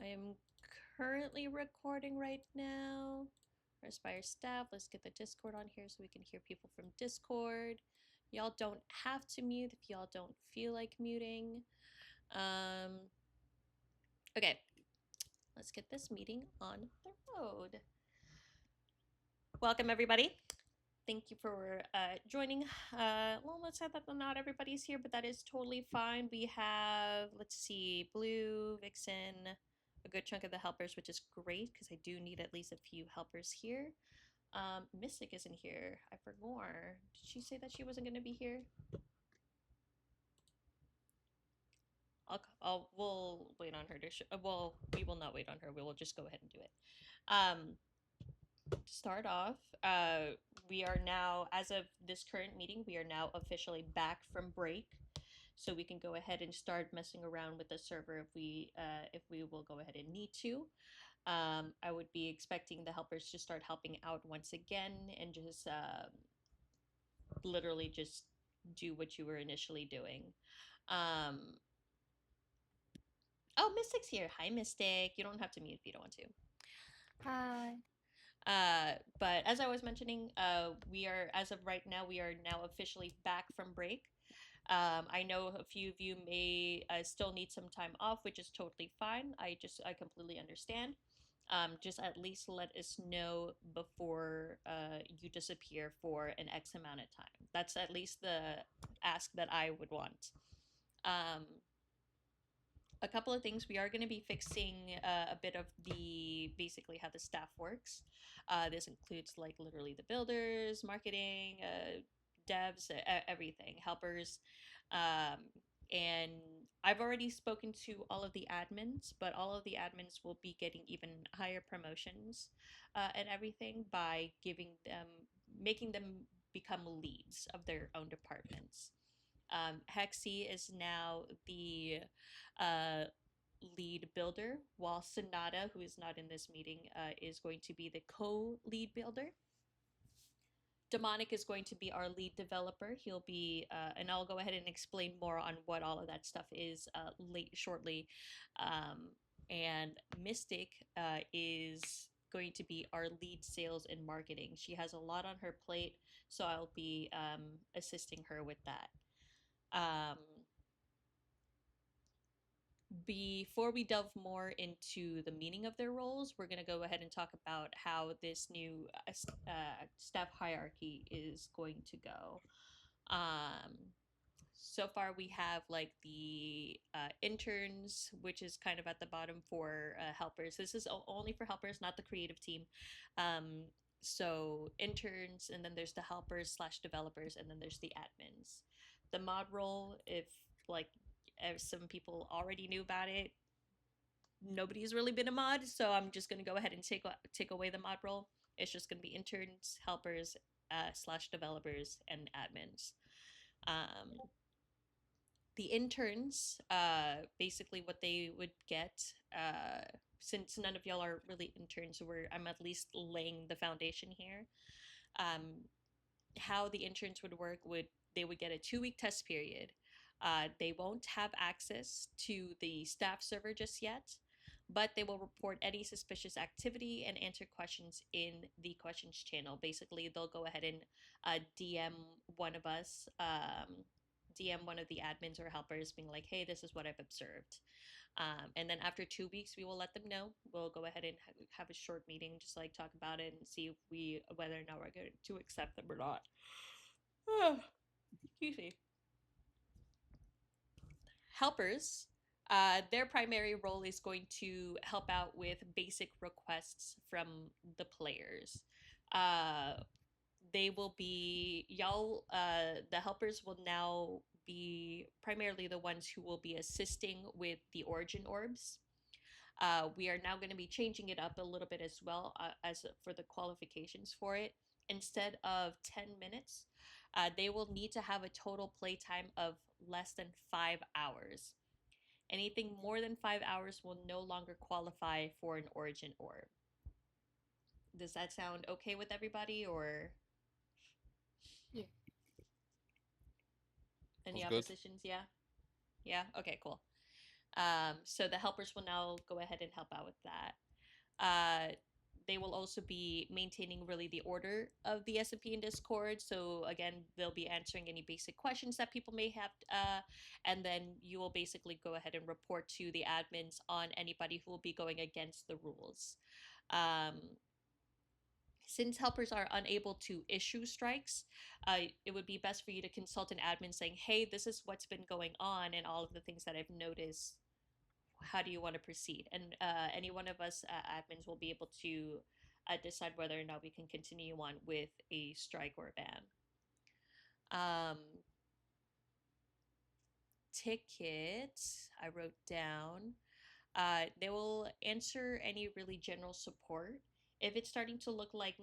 I am currently recording right now. For Aspire staff, let's get the Discord on here so we can hear people from Discord. Y'all don't have to mute if y'all don't feel like muting. Okay, let's get this meeting on the road. Welcome, everybody. Thank you for joining. Well, let's say that not everybody's here, but that is totally fine. We have, let's see, Blue, Vixen, a good chunk of the helpers, which is great because I do need at least a few helpers here. Mystic isn't here. I forgot. Did she say that she wasn't going to be here? We'll wait on her to. Well, we will not wait on her. We will just go ahead and do it. To start off, we are now, as of this current meeting, we are now officially back from break, so we can go ahead and start messing around with the server if we will go ahead and need to. I would be expecting the helpers to start helping out once again and just literally just do what you were initially doing. Um, oh, Mystic's here. Hi, Mystic. You don't have to mute if you don't want to. Hi. But as I was mentioning, we are, as of right now, we are now officially back from break. I know a few of you may still need some time off, which is totally fine. I completely understand. Just at least let us know before you disappear for an X amount of time. That's at least the ask that I would want. Um, a couple of things we are going to be fixing a bit of the basically how the staff works. This includes like literally the builders, marketing, devs, everything, helpers. um, and I've already spoken to all of the admins, but all of the admins will be getting even higher promotions and everything by making them become leads of their own departments. Hexy is now the uh, lead builder, while Sonata, who is not in this meeting, is going to be the co-lead builder. Demonic is going to be our lead developer. He'll be, and I'll go ahead and explain more on what all of that stuff is shortly. And Mystic is going to be our lead sales and marketing. She has a lot on her plate, so I'll be assisting her with that. Um, before we delve more into the meaning of their roles, we're going to go ahead and talk about how this new staff hierarchy is going to go. Um, so far, we have like the interns, which is kind of at the bottom for helpers. This is only for helpers, not the creative team. Um, so interns, and then there's the helpers slash developers, and then there's the admins. The mod role, if like some people already knew about it, nobody's really been a mod, so I'm just gonna go ahead and take away the mod role. It's just gonna be interns, helpers, slash developers, and admins. Um, the interns, basically what they would get, since none of y'all are really interns, so I'm at least laying the foundation here. Um, how the interns would work would they would get a 2 week test period. They won't have access to the staff server just yet, but they will report any suspicious activity and answer questions in the questions channel. Basically, they'll go ahead and DM one of us, DM one of the admins or helpers, being like, hey, this is what I've observed. And then after 2 weeks, we will let them know. We'll go ahead and have a short meeting, just like talk about it and see if whether or not we're going to accept them or not. Excuse me. Helpers, their primary role is going to help out with basic requests from the players. Uh, they will be y'all. The helpers will now be primarily the ones who will be assisting with the origin orbs. We are now going to be changing it up a little bit as well, as for the qualifications for it. Instead of 10 minutes, they will need to have a total playtime of less than 5 hours. Anything more than 5 hours will no longer qualify for an origin orb. Does that sound okay with everybody, or Yeah. any Sounds good. oppositions? Yeah? Yeah? Okay, cool. So the helpers will now go ahead and help out with that. They will also be maintaining really the order of the SMP in Discord. So again, they'll be answering any basic questions that people may have, and then you will basically go ahead and report to the admins on anybody who will be going against the rules. Um, since helpers are unable to issue strikes, it would be best for you to consult an admin saying, hey, this is what's been going on and all of the things that I've noticed. How do you want to proceed? And any one of us admins will be able to decide whether or not we can continue on with a strike or a ban. Tickets, I wrote down. They will answer any really general support. If it's starting to look like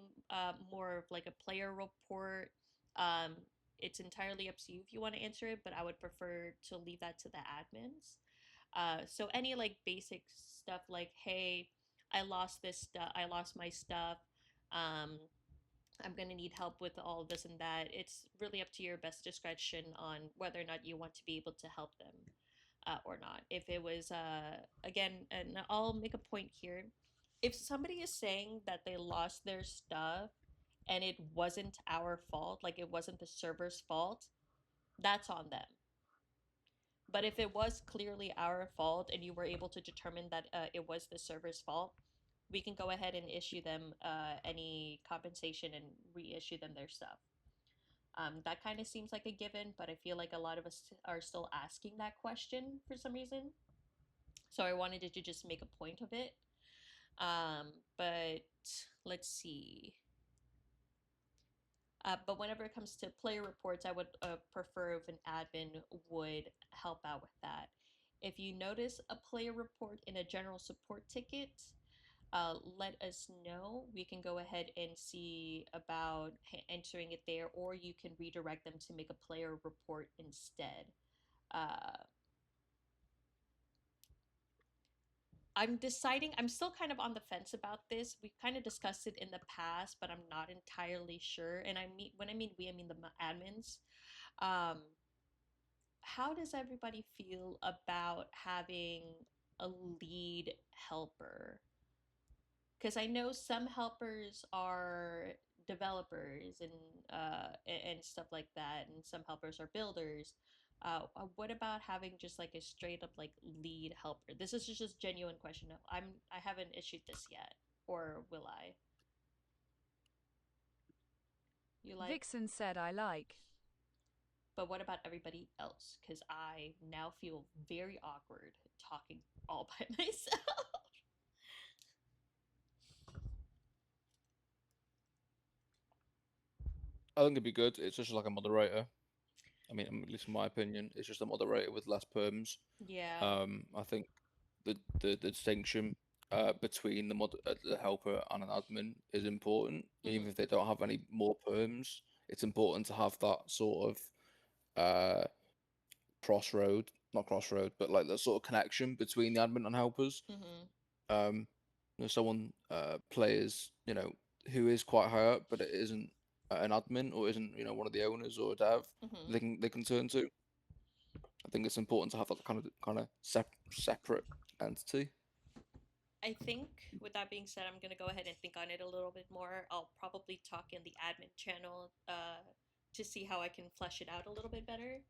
more of like a player report, um, it's entirely up to you if you want to answer it, but I would prefer to leave that to the admins. So any like basic stuff like, hey, I lost this stuff, I lost my stuff. Um, I'm gonna need help with all of this and that. It's really up to your best discretion on whether or not you want to be able to help them or not. If it was, again, and I'll make a point here. If somebody is saying that they lost their stuff and it wasn't our fault, like it wasn't the server's fault, that's on them. But if it was clearly our fault and you were able to determine that it was the server's fault, we can go ahead and issue them any compensation and reissue them their stuff. That kind of seems like a given, but I feel like a lot of us are still asking that question for some reason. So I wanted to just make a point of it. But let's see. But whenever it comes to player reports, I would prefer if an admin would help out with that. If you notice a player report in a general support ticket, let us know. We can go ahead and see about entering it there, or you can redirect them to make a player report instead. Uh, I'm deciding, I'm still kind of on the fence about this. We've kind of discussed it in the past, but I'm not entirely sure. And I mean, when I mean we, I mean the admins. Um, how does everybody feel about having a lead helper? Because I know some helpers are developers and stuff like that, and some helpers are builders. What about having just like a straight up like lead helper? This is just a genuine question. I haven't issued this yet, or will I? You like? Vixen said I like. But what about everybody else? Because I now feel very awkward talking all by myself. I think it'd be good. It's just like a moderator. I mean, at least in my opinion, it's just a moderator with less perms. Yeah. I think the distinction between the helper and an admin is important. Even if they don't have any more perms, it's important to have that sort of not crossroad, but like the sort of connection between the admin and helpers. Mm-hmm. Someone players, who is quite high up, but it isn't an admin or isn't, one of the owners or a dev, Mm-hmm. they can turn to. I think it's important to have that kind of separate entity. I think with that being said, I'm gonna go ahead and think on it a little bit more. I'll probably talk in the admin channel to see how I can flesh it out a little bit better.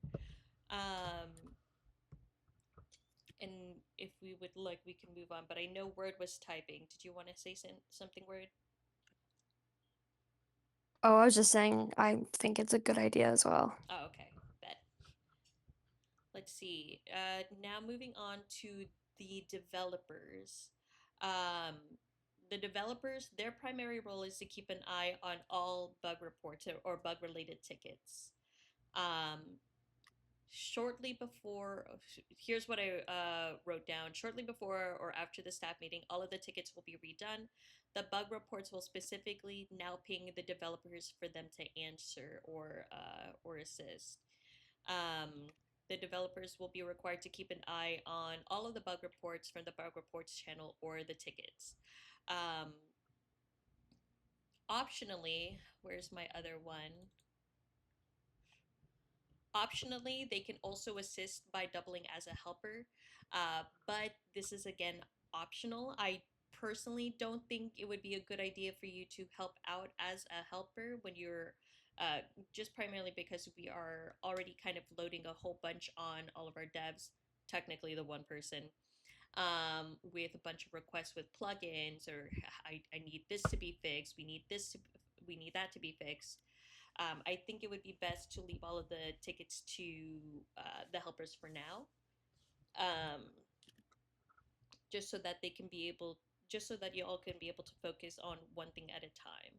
Um, and if we would like, we can move on. But I know Word was typing. Did you want to say something, Word? Oh, I was just saying, I think it's a good idea as well. Oh, okay. Bet. Let's see. Now moving on to the developers. Um, the developers, their primary role is to keep an eye on all bug reports or bug related tickets. Um, shortly before, here's what I wrote down. Shortly before or after the staff meeting, all of the tickets will be redone. The bug reports will specifically now ping the developers for them to answer or assist. The developers will be required to keep an eye on all of the bug reports from the bug reports channel or the tickets. Um, optionally, where's my other one? Optionally, they can also assist by doubling as a helper, but this is again optional. I personally don't think it would be a good idea for you to help out as a helper when you're just primarily because we are already kind of loading a whole bunch on all of our devs, technically the one person, with a bunch of requests with plugins or I need this to be fixed, we need that to be fixed. I think it would be best to leave all of the tickets to the helpers for now, um, just so that they can be able, just so that you all can be able to focus on one thing at a time.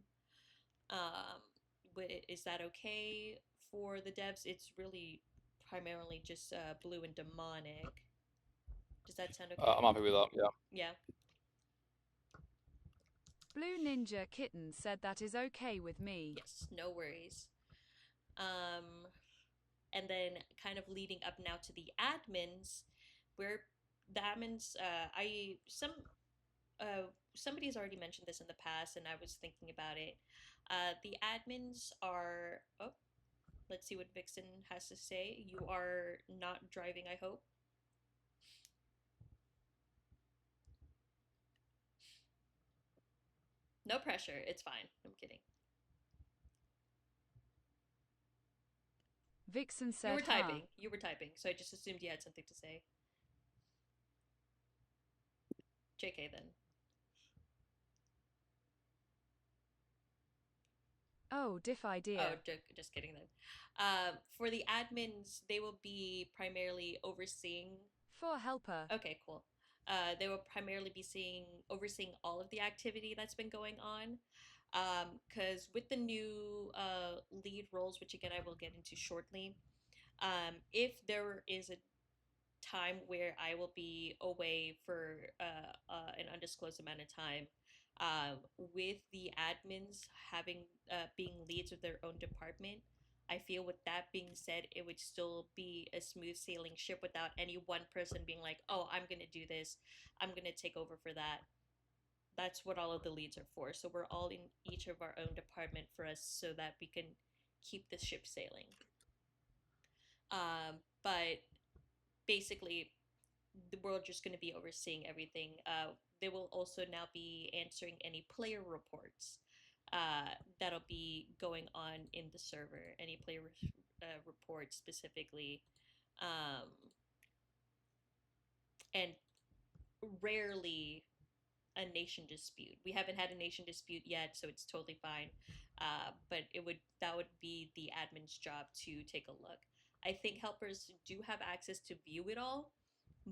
Is that okay for the devs? It's really primarily just Blue and Demonic. Does that sound okay? I'm happy with that. Yeah. Yeah. Blue Ninja Kitten said that is okay with me. Yes. No worries. And then kind of leading up now to the admins, where the admins, somebody's already mentioned this in the past, and I was thinking about it. The admins are. Oh, let's see what Vixen has to say. You are not driving, I hope. No pressure. It's fine. I'm kidding. Vixen said, You were typing. You were typing, so I just assumed you had something to say. JK then. Oh, diff idea. Oh, just kidding then. For the admins, they will be primarily overseeing. For helper. Okay, cool. They will primarily be overseeing all of the activity that's been going on. Because with the new lead roles, which again I will get into shortly, if there is a time where I will be away for an undisclosed amount of time, with the admins having being leads of their own department, I feel with that being said, it would still be a smooth sailing ship without any one person being like, oh, I'm going to do this, I'm going to take over for that. That's what all of the leads are for. So we're all in each of our own department for us so that we can keep the ship sailing. But basically, we're just going to be overseeing everything. They will also now be answering any player reports that'll be going on in the server, any player reports specifically. And rarely a nation dispute. We haven't had a nation dispute yet, so it's totally fine. But that would be the admin's job to take a look. I think helpers do have access to view it all,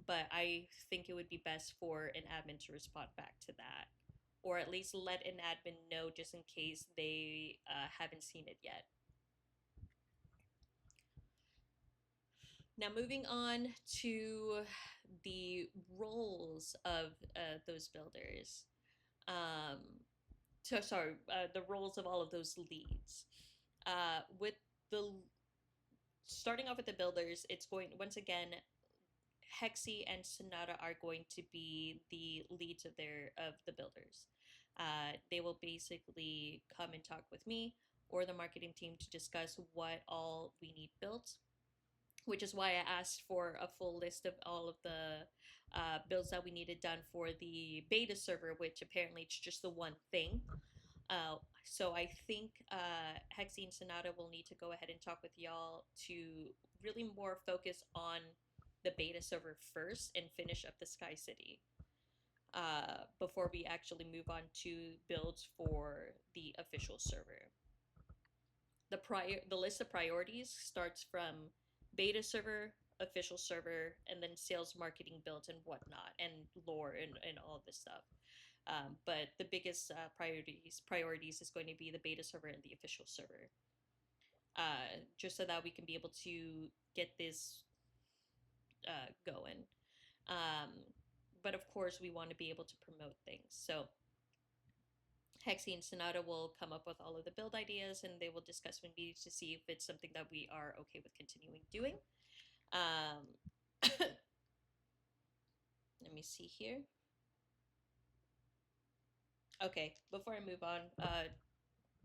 but I think it would be best for an admin to respond back to that, or at least let an admin know just in case they haven't seen it yet. Now, moving on to the roles of those builders. The roles of all of those leads. With the starting off with the builders, it's going once again. Hexy and Sonata are going to be the leads of the builders. They will basically come and talk with me or the marketing team to discuss what all we need built, which is why I asked for a full list of all of the builds that we needed done for the beta server, which apparently it's just the one thing. So I think Hexy and Sonata will need to go ahead and talk with y'all to really more focus on the beta server first and finish up the Sky City before we actually move on to builds for the official server. The list of priorities starts from beta server, official server, and then sales, marketing, builds, and whatnot, and lore and all this stuff. But the biggest priorities is going to be the beta server and the official server, just so that we can be able to get this going. But of course, we want to be able to promote things. So Hexy and Sonata will come up with all of the build ideas, and they will discuss with me to see if it's something that we are okay with continuing doing. Let me see here. Okay, before I move on,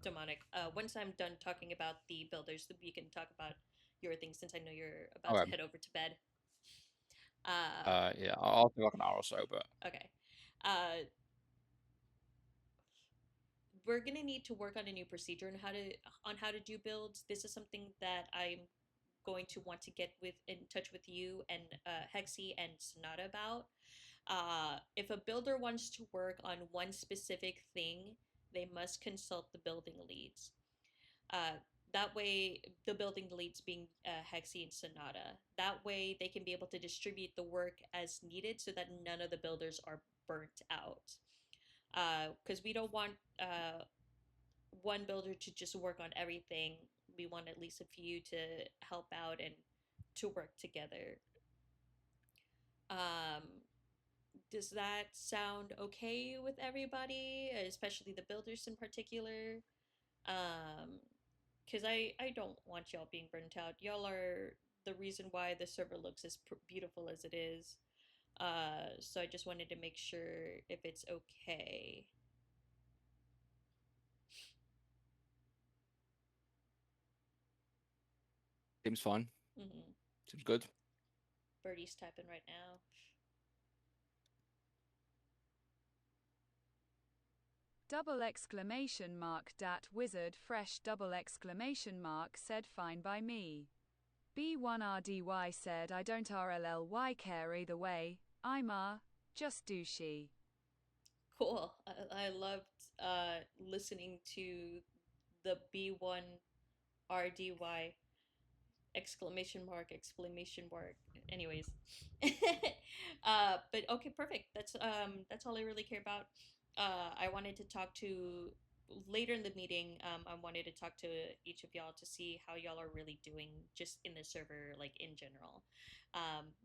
Demonic, once I'm done talking about the builders, we can talk about your thing since I know you're about to Okay. head over to bed. Yeah, I'll take like an hour or so, but Okay. Uh, we're gonna need to work on a new procedure on how to do builds. This is something that I'm going to want to get in touch with you and Hexy and Sonata about. If a builder wants to work on one specific thing, they must consult the building leads. Uh, that way, the building leads being Hexy and Sonata. That way, they can be able to distribute the work as needed so that none of the builders are burnt out. Because we don't want one builder to just work on everything. We want at least a few to help out and to work together. Um, does that sound okay with everybody, especially the builders in particular? Because I don't want y'all being burnt out. Y'all are the reason why the server looks as beautiful as it is. So I just wanted to make sure if it's okay. seems fine. Mm-hmm. Seems good. Birdie's typing right now. Double exclamation mark dat wizard fresh double exclamation mark said fine by me. B1RDY said I don't RLLY care either way, I'm just douchey. Cool. I loved listening to the B1RDY exclamation mark. Anyways. But okay, perfect. That's all I really care about. I wanted to talk to later in the meeting. I wanted to talk to each of y'all to see how y'all are really doing just in the server, like in general.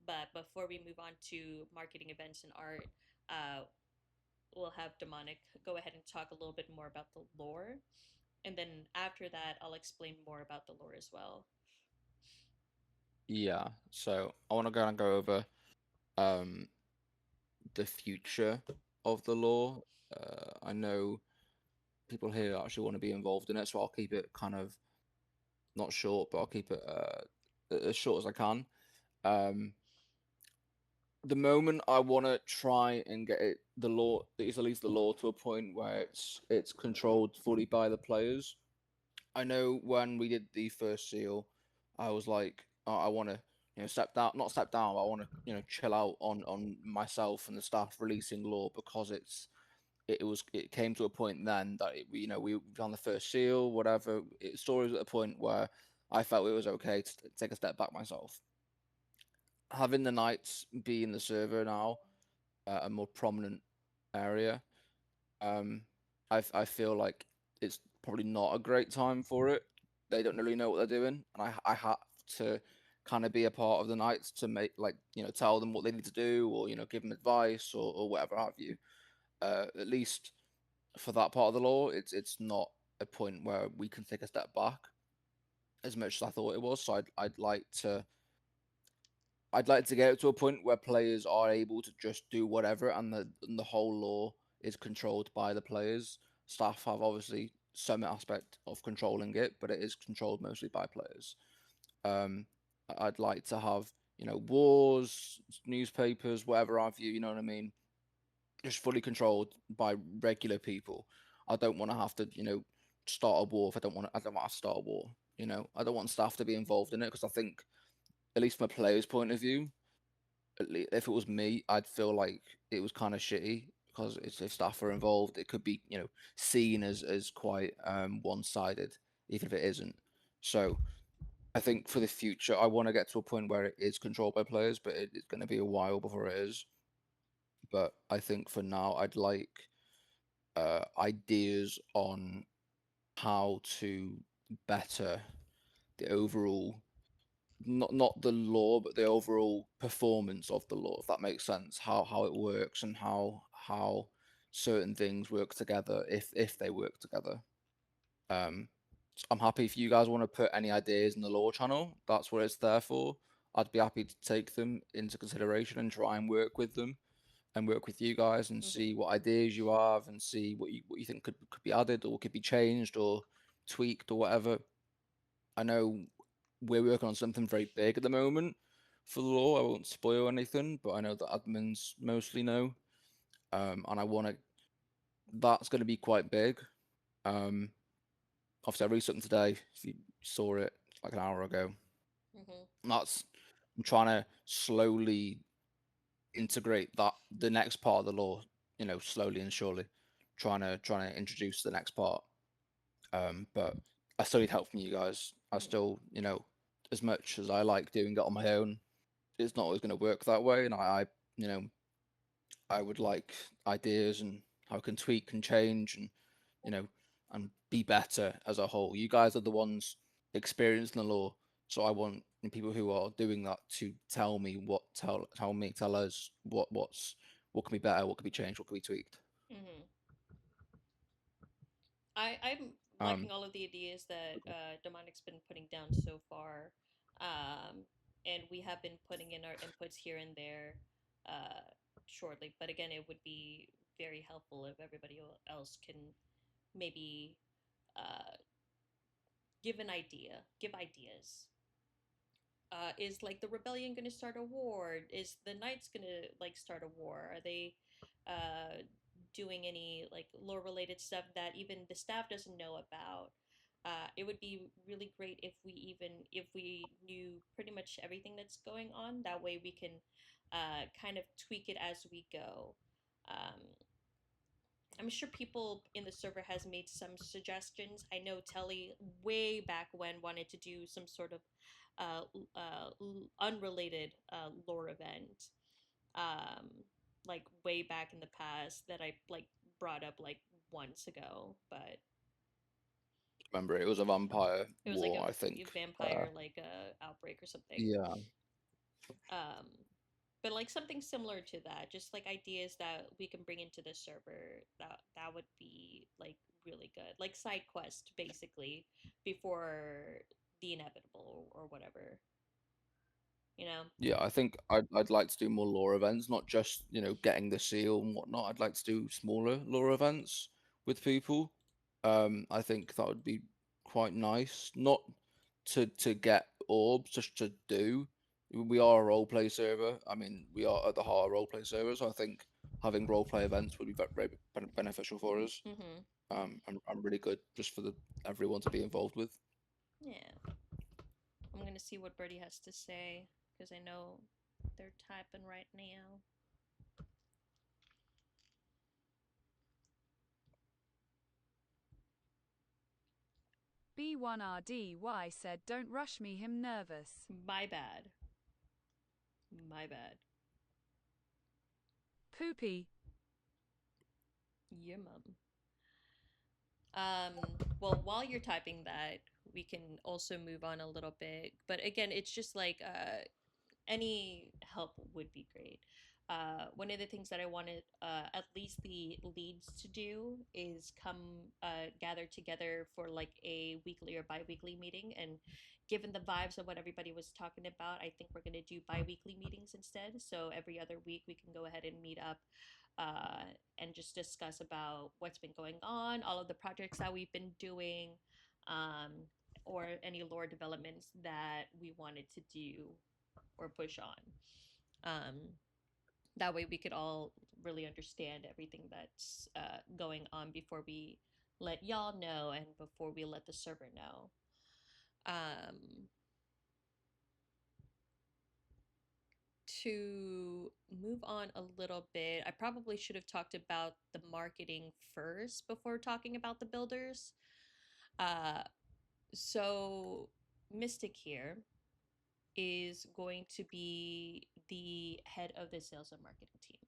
But before we move on to marketing events and art, we'll have Demonic go ahead and talk a little bit more about the lore. And then after that, I'll explain more about the lore as well. Yeah. So I want to go over um the future of the lore. I know people here actually want to be involved in it, so I'll keep it kind of not short, but I'll keep it as short as I can. The moment I want to try and get it the law, at least the law, to a point where it's controlled fully by the players. I know when we did the first seal, I was like, oh, I want to step down, not step down, but I want to chill out on myself and the staff releasing law, because it came to a point then that we found the first seal, whatever. Stories at a point where I felt it was okay to take a step back myself. Having the knights be in the server now, a more prominent area, I feel like it's probably not a great time for it. They don't really know what they're doing, and I have to kind of be a part of the knights to make, like, tell them what they need to do, or give them advice, or whatever have you. At least for that part of the law, it's not a point where we can take a step back as much as I thought it was. So I'd like to get it to a point where players are able to just do whatever, and the whole law is controlled by the players. Staff have obviously some aspect of controlling it, but it is controlled mostly by players. I'd like to have wars, newspapers, whatever have you. You know what I mean? Just fully controlled by regular people. I don't want to have to start a war if I don't want to. I don't want to start a war. I don't want staff to be involved in it, because I think, at least from a player's point of view, if it was me, I'd feel like it was kind of shitty, because if staff are involved, it could be seen as quite one-sided, even if it isn't. So I think for the future, I want to get to a point where it is controlled by players, but it's going to be a while before it is. But I think for now, I'd like ideas on how to better the overall, not the law, but the overall performance of the law, if that makes sense. How it works, and how certain things work together, if they work together. So I'm happy if you guys want to put any ideas in the law channel. That's what it's there for. I'd be happy to take them into consideration and try and work with them, and work with you guys, and see what ideas you have, and see what you think could be added, or could be changed, or tweaked, or whatever. I know we're working on something very big at the moment for the law. I won't spoil anything, but I know that admins mostly know. And I want to. That's going to be quite big. Obviously, I released something today. If you saw it like an hour ago, Mm-hmm. I'm trying to slowly integrate the next part of the law. Slowly and surely, trying to introduce the next part. But I still need help from you guys. I still, as much as I like doing it on my own, it's not always going to work that way. And I would like ideas and how I can tweak and change and be better as a whole. You guys are the ones experienced in the law, so I want people who are doing that to tell us what can be better, what can be changed, what can be tweaked. Mm-hmm. I'm Um, liking all of the ideas that Demonic's been putting down so far, and we have been putting in our inputs here and there, uh, shortly. But again, it would be very helpful if everybody else can maybe uh, give ideas. Is like the rebellion going to start a war? Is the knights going to like start a war? Are they doing any like lore related stuff that even the staff doesn't know about? It would be really great if we knew pretty much everything that's going on. That way we can kind of tweak it as we go. Um, I'm sure people in the server has made some suggestions. I know Telly way back when wanted to do some sort of unrelated lore event, um, like way back in the past that I like brought up like once ago, but remember, it was a vampire it was like war, I a think. vampire like a outbreak or something. Yeah, Um, but like something similar to that, just like ideas that we can bring into the server. That would be like really good, like side quest basically before the inevitable or whatever. You know. yeah. I think I'd like to do more lore events, not just getting the seal and whatnot. I'd like to do smaller lore events with people. I think that would be quite nice. Not to get orbs, just to do. We are a role play server. I mean, we are at the heart a role play server, so I think having role play events would be very beneficial for us. Mm-hmm. And really good just for everyone to be involved with. Yeah. I'm gonna see what Birdie has to say because I know they're typing right now. B1RDY said, "Don't rush me, him nervous." My bad. My bad. Poopy. Your mum. Well, while you're typing that, we can also move on a little bit. But again, it's just like any help would be great. One of the things that I wanted at least the leads to do is come gather together for like a weekly or bi-weekly meeting. And given the vibes of what everybody was talking about, I think we're going to do bi-weekly meetings instead. So every other week we can go ahead and meet up uh, and just discuss about what's been going on, all of the projects that we've been doing, um, or any lore developments that we wanted to do or push on. Um, that way we could all really understand everything that's going on before we let y'all know and before we let the server know. To move on a little bit, I probably should have talked about the marketing first before talking about the builders. Uh, so Mystic here is going to be the head of the sales and marketing team.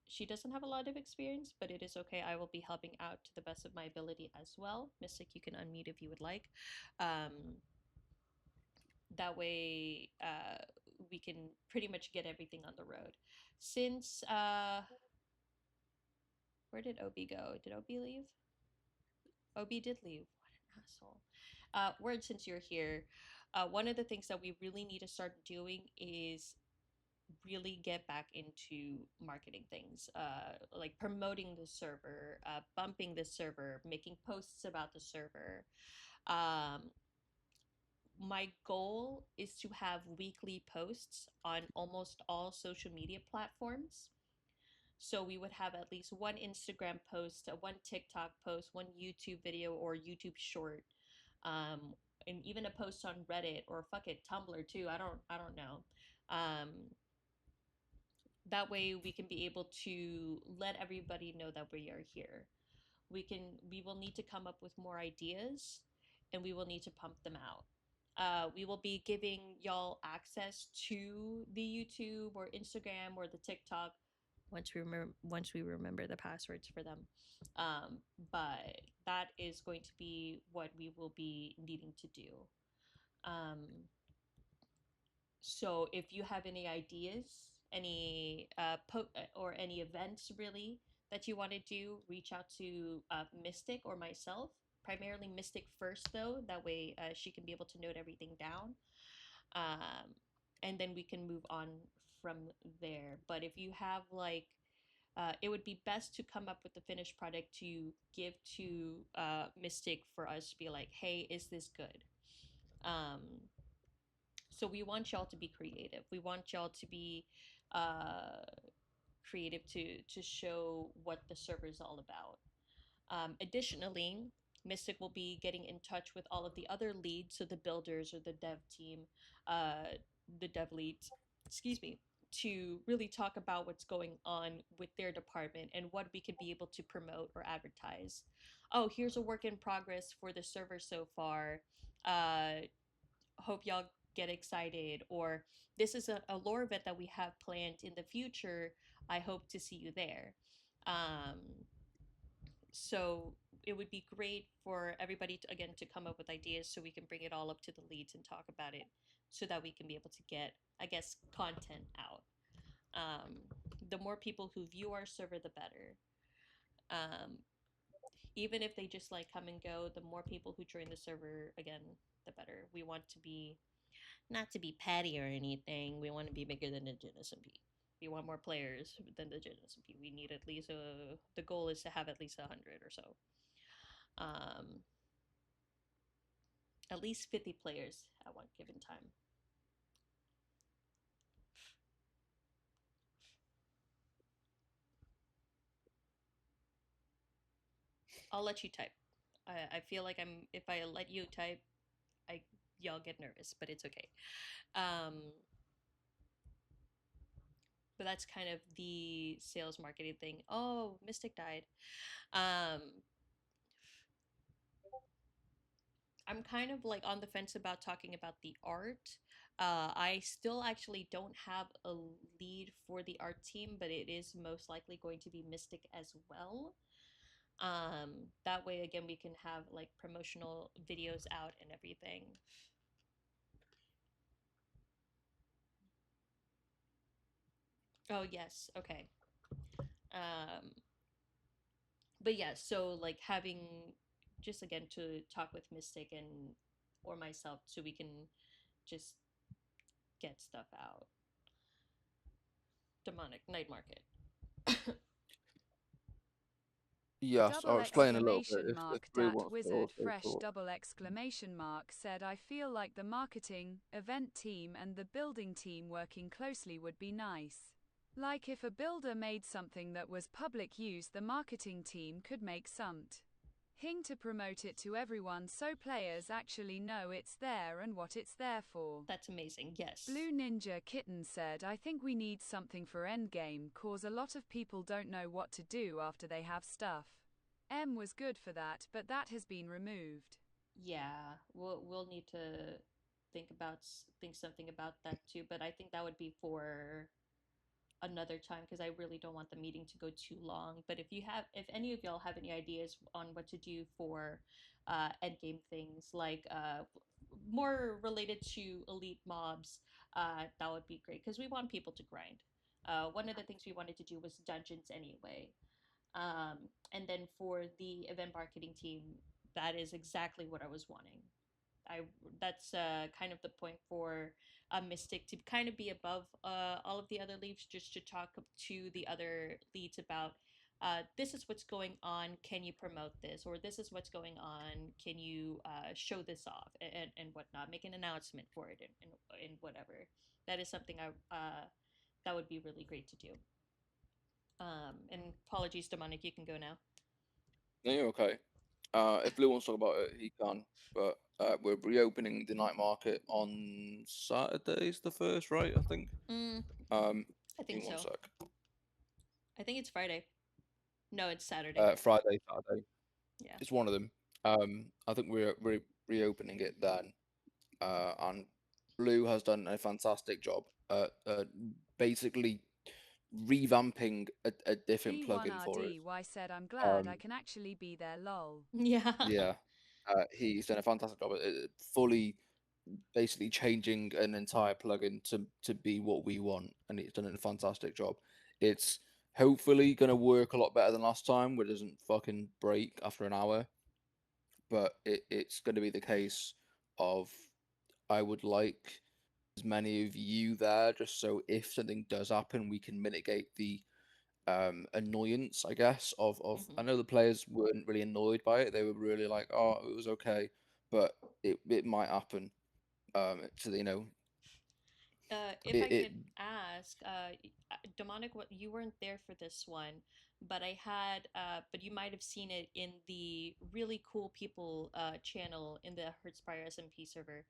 She doesn't have a lot of experience, but it is okay. I will be helping out to the best of my ability as well. Mystic, you can unmute if you would like. That way, we can pretty much get everything on the road. Since, where did Obi go? Did Obi leave? Obi did leave. What an asshole. Word, since you're here, one of the things that we really need to start doing is really get back into marketing things, like promoting the server, bumping the server, making posts about the server. Um, my goal is to have weekly posts on almost all social media platforms. So we would have at least one Instagram post, one TikTok post, one YouTube video or YouTube short, um, and even a post on Reddit or fuck it, Tumblr too. I don't know. Um, that way we can be able to let everybody know that we are here. We will need to come up with more ideas, and we will need to pump them out. We will be giving y'all access to the YouTube or Instagram or the TikTok once we remember the passwords for them. Um, but that is going to be what we will be needing to do. Um, so if you have any ideas, any or any events really that you want to do, reach out to Mystic or myself. Primarily Mystic first, though. That way she can be able to note everything down, um, and then we can move on from there. But if you have like, it would be best to come up with the finished product to give to Mystic for us to be like, hey, is this good? Um, so we want y'all to be creative. We want y'all to be uh, creative to show what the server is all about. Additionally, Mystic will be getting in touch with all of the other leads, so the builders or the dev team, the dev leads, excuse me, to really talk about what's going on with their department and what we could be able to promote or advertise. Oh, here's a work in progress for the server so far. Hope y'all get excited, or this is a lore event that we have planned in the future. I hope to see you there. Um, so it would be great for everybody to, again, to come up with ideas so we can bring it all up to the leads and talk about it so that we can be able to get, I guess, content out. Um, the more people who view our server, the better. Um, even if they just like come and go, the more people who join the server, again, the better. We want to be, not to be petty or anything, we want to be bigger than the Gen SMP. We want more players than the Gen SMP. We need at least the goal is to have at least 100 or so. Um, at least 50 players at one given time. I'll let you type. I feel like if I let you type, y'all get nervous, but it's okay. But that's kind of the sales marketing thing. Oh, Mystic died. I'm kind of like on the fence about talking about the art. I still actually don't have a lead for the art team, but it is most likely going to be Mystic as well. That way, again, we can have like promotional videos out and everything. Oh, yes. Okay. But yeah, so like having just again to talk with Mystic and or myself so we can just get stuff out. Demonic Night Market. Yes, I'll Double explain a little bit exclamation if mark Drew dat wants to wizard also fresh talk. double exclamation mark said I feel like the marketing, event team and the building team working closely would be nice. Like if a builder made something that was public use, the marketing team could make something to promote it to everyone so players actually know it's there and what it's there for. That's amazing, yes. Blue Ninja Kitten said I think we need something for endgame cause a lot of people don't know what to do after they have stuff. M was good for that, but that has been removed. Yeah, we'll need to think something about that too, but I think that would be for another time because I really don't want the meeting to go too long. But if any of y'all have any ideas on what to do for endgame things like more related to elite mobs, that would be great because we want people to grind. One of the things we wanted to do was dungeons anyway. And then for the event marketing team, that is exactly what I was wanting. That's kind of the point for a Mystic to kind of be above all of the other leads, just to talk to the other leads about this is what's going on. Can you promote this? Or this is what's going on. Can you show this off and whatnot? Make an announcement for it and whatever. That is something that would be really great to do. And apologies, Demonic, you can go now. No, you're okay. If Blue wants to talk about it, he can. But we're reopening the night market on Saturday's the first, right? I think. I Give think me one so. sec. I think it's Friday. No, it's Saturday. Friday, Saturday. Yeah. It's one of them. I think we're reopening it then. And Blue has done a fantastic job at basically revamping a different plugin for it. B1RDY said, I'm glad I can actually be there, lol. Yeah. Yeah, he's done a fantastic job at fully basically changing an entire plugin to be what we want, and he's done a fantastic job. It's hopefully going to work a lot better than last time, where it doesn't fucking break after an hour. But it's going to be the case of I would like as many of you there, just so if something does happen, we can mitigate the annoyance, I guess, of I know the players weren't really annoyed by it. They were really like, oh, it was okay, but it might happen. So you know, If I it could ask, Demonic, what you weren't there for this one, but but you might have seen it in the really cool people channel in the Hertzfire SMP server,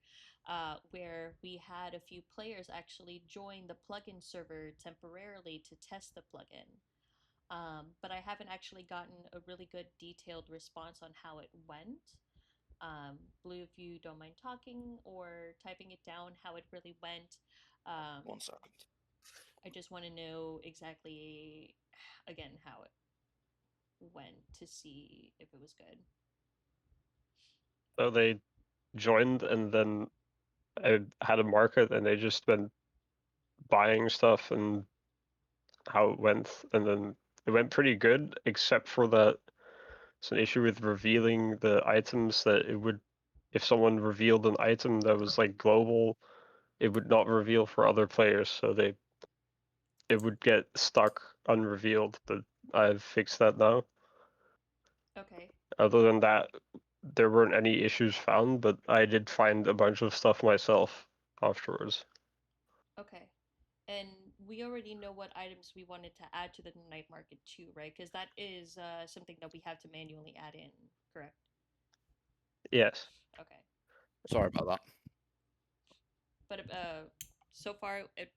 where we had a few players actually join the plugin server temporarily to test the plugin. But I haven't actually gotten a really good detailed response on how it went. Blue, if you don't mind talking or typing it down, how it really went. 1 second. I just want to know exactly, again, how it went to see if it was good. So they joined, and then I had a market, and they just went buying stuff and how it went, and then it went pretty good, except for that it's an issue with revealing the items that it would, if someone revealed an item that was like global, it would not reveal for other players, so it would get stuck unrevealed, but I've fixed that now. Okay. Other than that, there weren't any issues found, but I did find a bunch of stuff myself afterwards. Okay. And we already know what items we wanted to add to the night market too, right? Because that is something that we have to manually add in, correct? Yes. Okay. Sorry about that. But so far it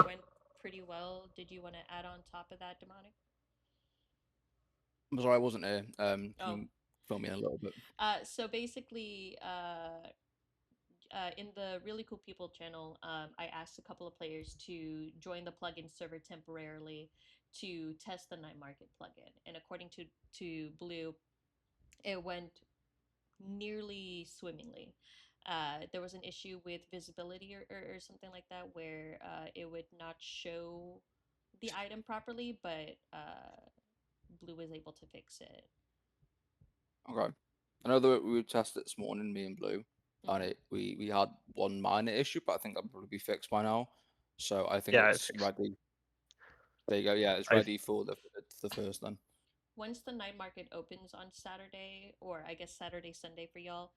went pretty well. Did you want to add on top of that, Demonic? I'm sorry, I wasn't here. Can Oh. you fill me in a little bit? So basically, in the Really Cool People channel, I asked a couple of players to join the plugin server temporarily to test the night market plugin, and according to Blue, it went nearly swimmingly. There was an issue with visibility or something like that, where it would not show the item properly, but Blue was able to fix it. Okay. I know that we tested it this morning, me and Blue, and Mhm. we had one minor issue, but I think that'll probably be fixed by now. So I think Yeah, I it's fixed. ready. There you go. Yeah, it's I ready for the first then. Once the night market opens on Saturday, or I guess Saturday, Sunday for y'all,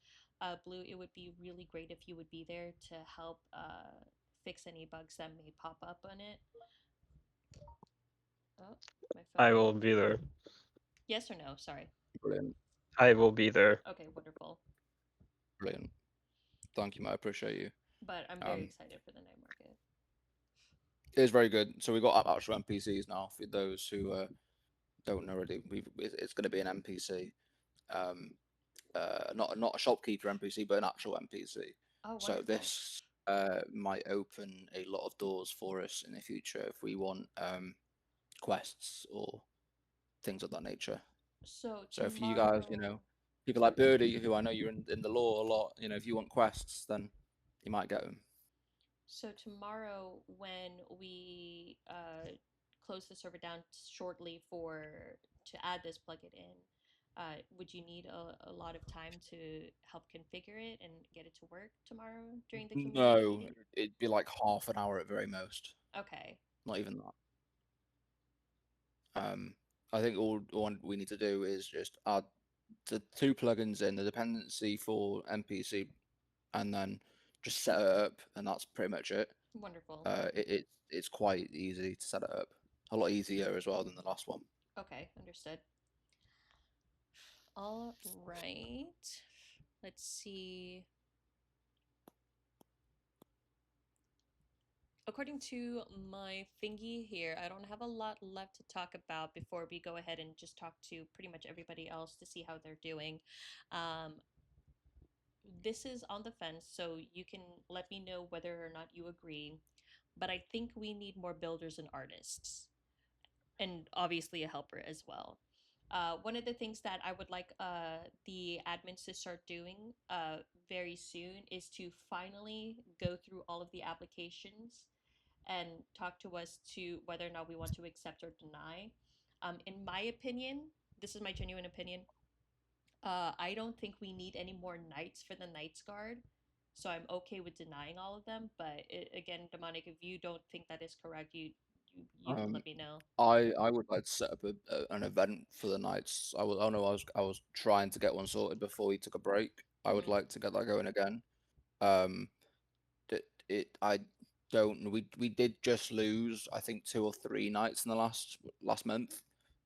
Blue, it would be really great if you would be there to help fix any bugs that may pop up on it. Oh, my phone. I will be there. Yes or no? Sorry. Brilliant. I will be there. Okay, wonderful. Brilliant. Thank you, mate. I appreciate you. But I'm very excited for the night market. It is very good. So we got actual NPCs now. For those who don't know already, it's going to be an NPC, not a shopkeeper NPC, but an actual NPC. Oh, So wonderful. this might open a lot of doors for us in the future if we want quests or things of that nature. So if you guys, people like Birdie, who I know you're in the lore a lot, if you want quests, then you might get them. So tomorrow, when we close the server down shortly to add this plugin in, would you need a lot of time to help configure it and get it to work tomorrow during the community No, meeting? it'd be like half an hour at very most. Okay. Not even that. I think all we need to do is just add the 2 plugins in the dependency for NPC, and then just set it up, and that's pretty much it. Wonderful. It's quite easy to set it up, a lot easier as well than the last one. Okay, understood. All right. Let's see. According to my thingy here, I don't have a lot left to talk about before we go ahead and just talk to pretty much everybody else to see how they're doing. This is on the fence, so you can let me know whether or not you agree. But I think we need more builders and artists, and obviously a helper as well. One of the things that I would like the admins to start doing very soon is to finally go through all of the applications and talk to us to whether or not we want to accept or deny. In my opinion, this is my genuine opinion. I don't think we need any more knights for the Knights Guard, so I'm okay with denying all of them. But again, Demonic, if you don't think that is correct, you can let me know. I would like to set up an event for the Knights. I know I was trying to get one sorted before we took a break. I would Mhm. like to get that going again. I don't. We did just lose, I think, 2 or 3 nights in the last month.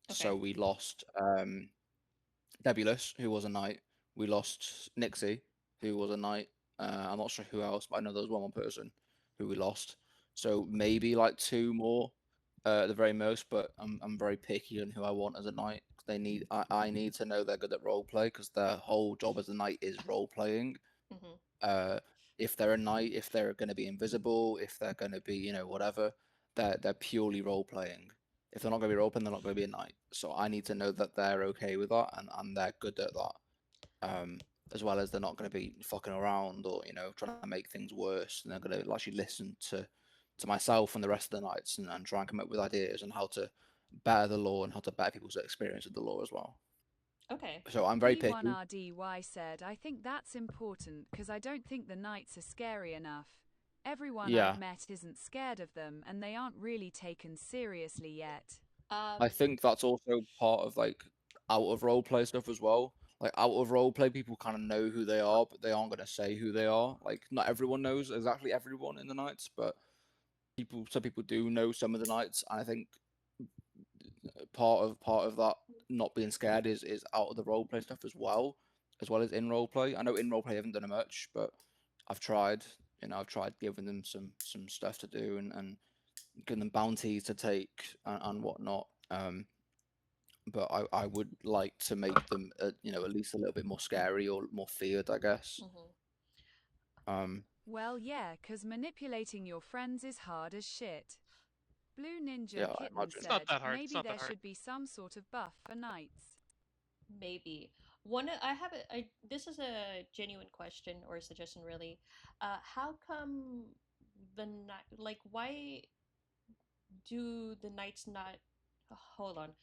So Okay. we lost Debulus, who was a knight. We lost Nixie, who was a knight. I'm not sure who else, but I know there was one more person who we lost. So maybe like 2 more at the very most. But I'm very picky on who I want as a knight. I need to know they're good at role play, because their whole job as a knight is role playing. Mm-hmm. If they're a knight, if they're going to be invisible, if they're going to be, whatever, they're purely role playing. If they're not going to be role playing, they're not going to be a knight. So I need to know that they're okay with that, and they're good at that. As well as they're not going to be fucking around or trying to make things worse. And they're going to actually listen to myself and the rest of the knights, and try and come up with ideas on how to better the lore and how to better people's experience of the lore as well. Okay. So I'm very picky. B1RDY said, I think that's important because I don't think the knights are scary enough. Everyone I've met isn't scared of them, and they aren't really taken seriously yet. I think that's also part of like out of role play stuff as well. Like out of role play, people kind of know who they are, but they aren't going to say who they are. Like not everyone knows exactly everyone in the Knights, but some people do know some of the Knights. And I think part of that not being scared is out of the role play stuff as well as in role play. I know in role play I haven't done much, but I've tried. I've tried giving them some stuff to do, and giving them bounties to take and whatnot. But I would like to make them at least a little bit more scary or more feared, I guess. Well, yeah, 'cause manipulating your friends is hard as shit. Blue Ninja Yeah, I Kitten imagine. It's not said that hard. It's maybe not there that hard. should be some sort of buff for knights. Maybe. This is a genuine question or a suggestion, really. How come why do the knights not? Hold on.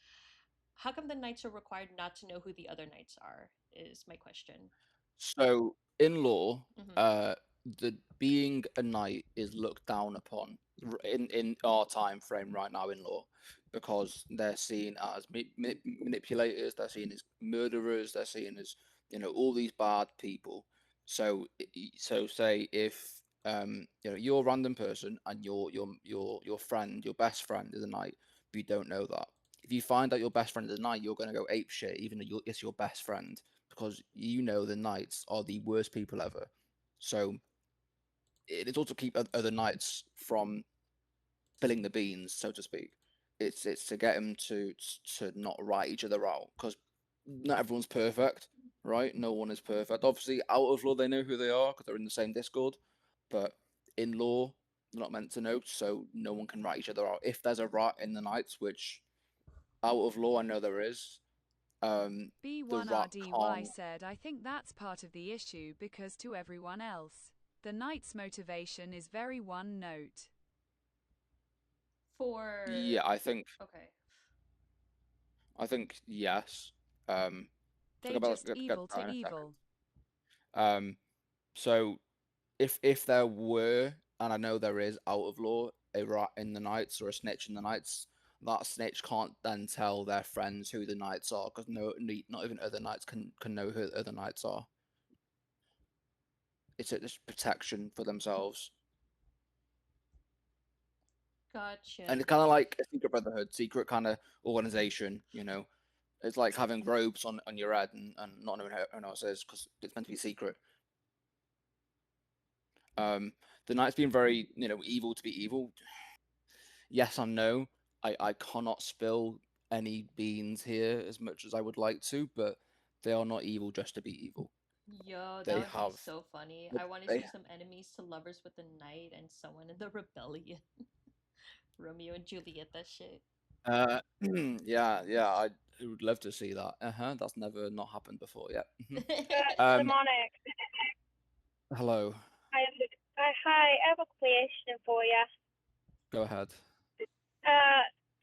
How come the knights are required not to know who the other knights are? Is my question. So in lore, Mhm. the being a knight is looked down upon in our time frame right now in lore, because they're seen as manipulators, they're seen as murderers, they're seen as all these bad people. So so say if you're a random person and your friend, your best friend is a knight, but you don't know that. If you find out your best friend is a knight, you're going to go ape shit, even though it's your best friend, because the knights are the worst people ever. So it's also keep other knights from spilling the beans, so to speak. It's to get them to not rat each other out, because not everyone's perfect, right? No one is perfect. Obviously, out of lore they know who they are because they're in the same Discord, but in lore they're not meant to know, so no one can rat each other out. If there's a rat in the knights, which out of lore I know there is, the rat B1RDY can't. said, I think that's part of the issue because to everyone else, the knight's motivation is very one note. Yeah, I think Okay. yes. They just evil to evil. So if there were, and I know there is out of lore, a rat in the Knights or a snitch in the Knights, that snitch can't then tell their friends who the knights are, because not even other knights can know who the other knights are. It's just protection for themselves. Gotcha. And it's kind of like a secret brotherhood, secret kind of organization, you know. It's like having robes on your head and not knowing who else is, because it's meant to be secret. The knight's been very, you know, evil to be evil. Yes and no. I cannot spill any beans here as much as I would like to, but they are not evil just to be evil. Yo, They that would be have- so funny. but I want to they- see some enemies to lovers with the knight and someone in the rebellion. Romeo and Juliet, that shit. yeah, I would love to see that. That's never not happened before yet. Demonic. Hello, Hi, I have a question for you. go ahead.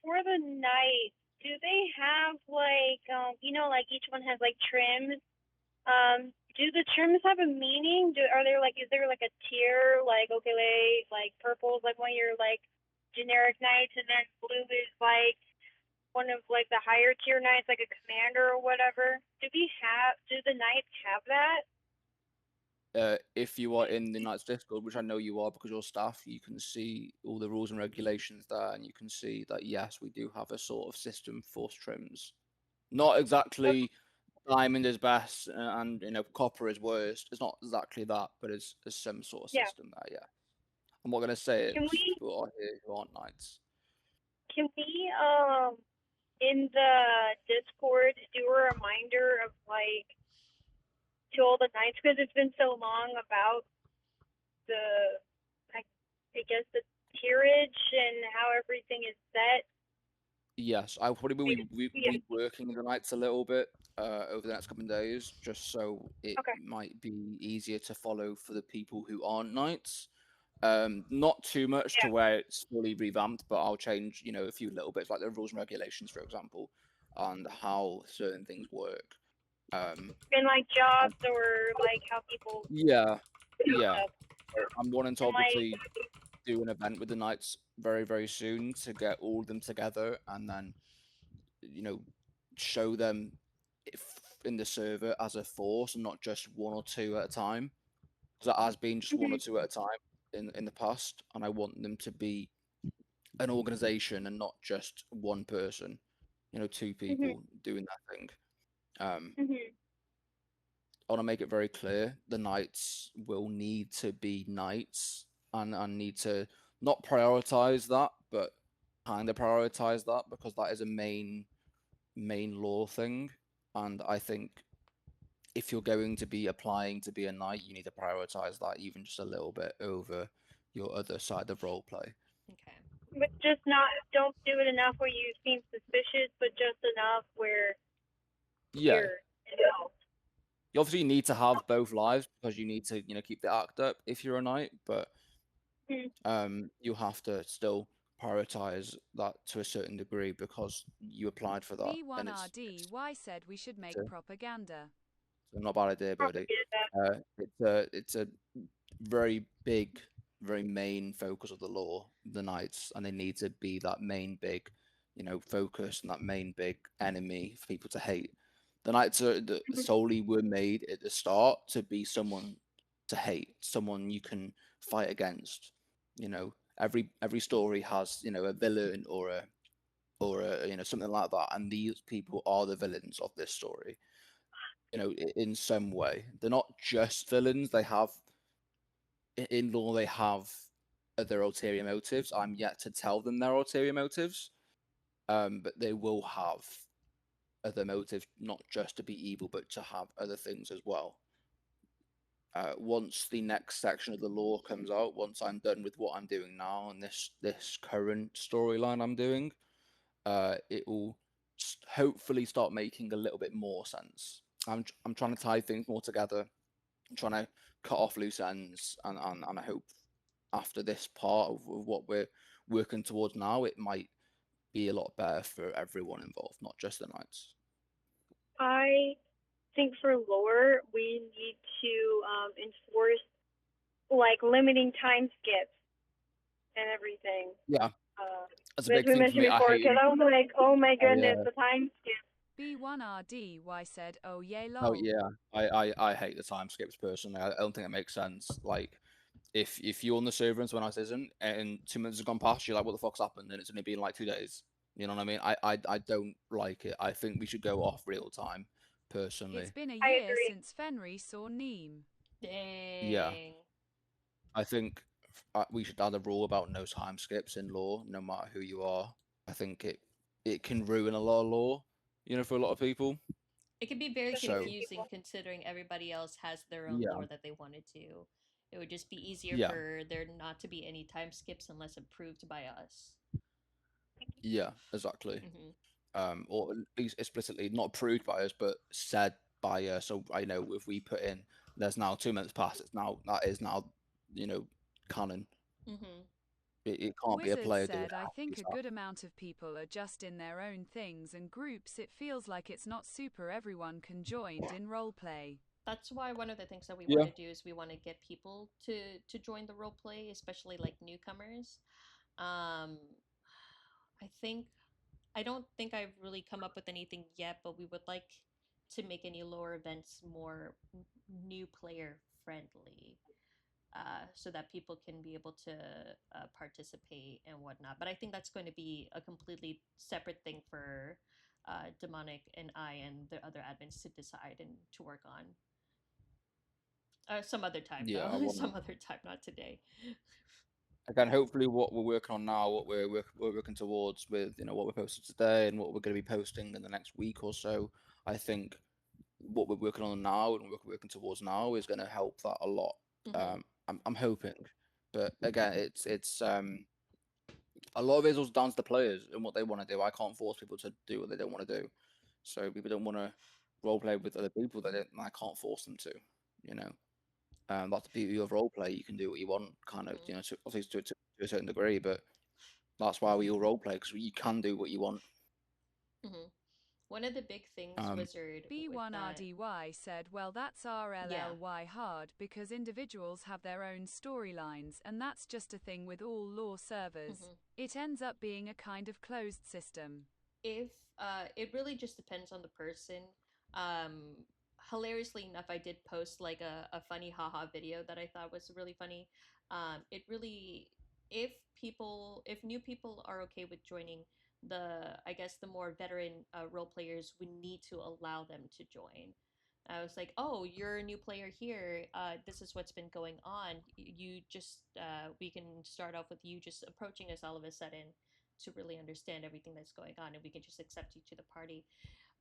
For the night, do they have like like each one has like trims? Do the trims have a meaning? Are there like is there like a tier like okay like purple is like one of your like generic knights and then blue is like one of like the higher tier knights like a commander or whatever? Do the knights have that? If you are in the Knights Discord, which I know you are because you're staff, you can see all the rules and regulations there, and you can see that yes, we do have a sort of system for trims. Not exactly diamond is best and you know copper is worst. It's not exactly that, but it's some sort of system there. Yeah, I'm not gonna say it. Can we- People are here who aren't knights. Can we in the Discord do a reminder of like to all the knights because it's been so long about the I guess the tierage and how everything is set. Yes, I'll probably be Yeah. reworking the nights a little bit over the next couple of days, just so it Okay. might be easier to follow for the people who aren't knights. Not too much to Yeah. where it's fully revamped, but I'll change, you know, a few little bits, like the rules and regulations, for example, and how certain things work. And like jobs or like how people Yeah, do yeah. stuff. I'm wanting to And, like- obviously do an event with the knights very, very soon to get all of them together and then, you know, show them in the server as a force and not just one or two at a time. Because it has been just one or two at a time in the past, and I want them to be an organization and not just one person. You know, two people doing that thing. Mhm. I want to make it very clear the knights will need to be knights and need to not prioritize that, but kind of prioritize that because that is a main law thing. And I think if you're going to be applying to be a knight, you need to prioritize that even just a little bit over your other side of roleplay. Okay. But just don't do it enough where you seem suspicious, but just enough where Yeah. you're involved. You obviously need to have both lives because you need to, you know, keep the act up if you're a knight, but you have to still prioritize that to a certain degree because you applied for that. And it's B1RDY said we should make a- propaganda. not a bad idea, Birdie. It's a very big, very main focus of the law, the knights, and they need to be that main big, you know, focus and that main big enemy for people to hate. The knights are solely were made at the start to be someone to hate, someone you can fight against. You know, every story has, you know, a villain or a you know something like that, and these people are the villains of this story. You know, in some way, they're not just villains. They have in law they have their ulterior motives. I'm yet to tell them their ulterior motives, but they will have other motives, not just to be evil, but to have other things as well. Once the next section of the lore comes out, once I'm done with what I'm doing now and this current storyline I'm doing, it will hopefully start making a little bit more sense. I'm trying to tie things more together. I'm trying to cut off loose ends, and I hope after this part of what we're working towards now, it might be a lot better for everyone involved, not just the knights. I think for lore, we need to enforce like limiting time skips and everything. Yeah. That's a As big we thing for mentioned me. I before, hate because I was like, oh my goodness, yeah. the time skip. B1RDY said, oh yay Oh lol. yeah, I hate the time skips personally. I don't think it makes sense. Like, if you're on the server and someone else isn't, and 2 minutes has gone past, you're like, what the fuck's happened? And it's only been like 2 days. You know what I mean? I don't like it. I think we should go off real time, personally. It's been a I year agree. since Fenry saw Neem. Yeah. Dang. I think we should add a rule about no time skips in law, no matter who you are. I think it can ruin a lot of law, for a lot of people. It can be very So- confusing considering everybody else has their own Yeah. lore that they wanted to. It would just be easier Yeah. for there not to be any time skips unless approved by us. Yeah, exactly. Hmm. Or at least explicitly not approved by us, but said by us. So I know if we put in, there's now 2 minutes past. That is now, canon. Hmm. It can't be a Wizard player doing said, I it. think a good amount of people are just in their own things and groups. It feels like it's not super everyone can join in roleplay. That's why one of the things that we Yeah. want to do is we want to get people to join the role play, especially like newcomers. I don't think I've really come up with anything yet, but we would like to make any lore events more new player friendly, so that people can be able to participate and whatnot. But I think that's going to be a completely separate thing for Demonic and I and the other admins to decide and to work on. Some other time, Yeah, I though. wanna- Some other time, not today. Again, hopefully, what we're working on now, what we're working towards with what we posted today and what we're going to be posting in the next week or so, I think what we're working on now and what we're working towards now is going to help that a lot. Mhm. I'm hoping, but again, it's a lot of it is also down to the players and what they want to do. I can't force people to do what they don't want to do. So people don't want to role play with other people. I can't force them to. That's the beauty of role play. You can do what you want, kind of. Mhm. Obviously to a certain degree, but that's why we all role play because you can do what you want. Mhm. One of the big things, Wizard, with that- B1RDY said, well, that's RLLY hard because individuals have their own storylines, and that's just a thing with all lore servers. Mhm. It ends up being a kind of closed system. If it really just depends on the person. Hilariously enough, I did post like a funny haha video that I thought was really funny. It really, if new people are okay with joining, I guess the more veteran role players, we need to allow them to join. I was like, oh, you're a new player here. This is what's been going on. You just, we can start off with you just approaching us all of a sudden to really understand everything that's going on, and we can just accept you to the party.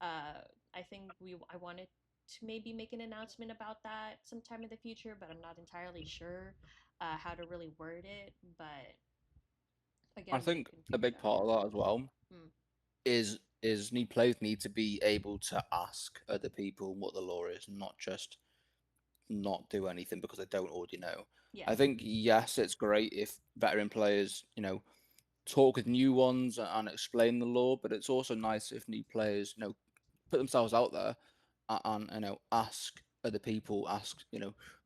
I think I wanted to maybe make an announcement about that sometime in the future, but I'm not entirely sure how to really word it. But again, I we think can a figure big it part out. of that as well Hmm. is new players need to be able to ask other people what the lore is, not just not do anything because they don't already know. Yeah. I think yes, it's great if veteran players, talk with new ones and explain the lore, but it's also nice if new players, put themselves out there and ask other people,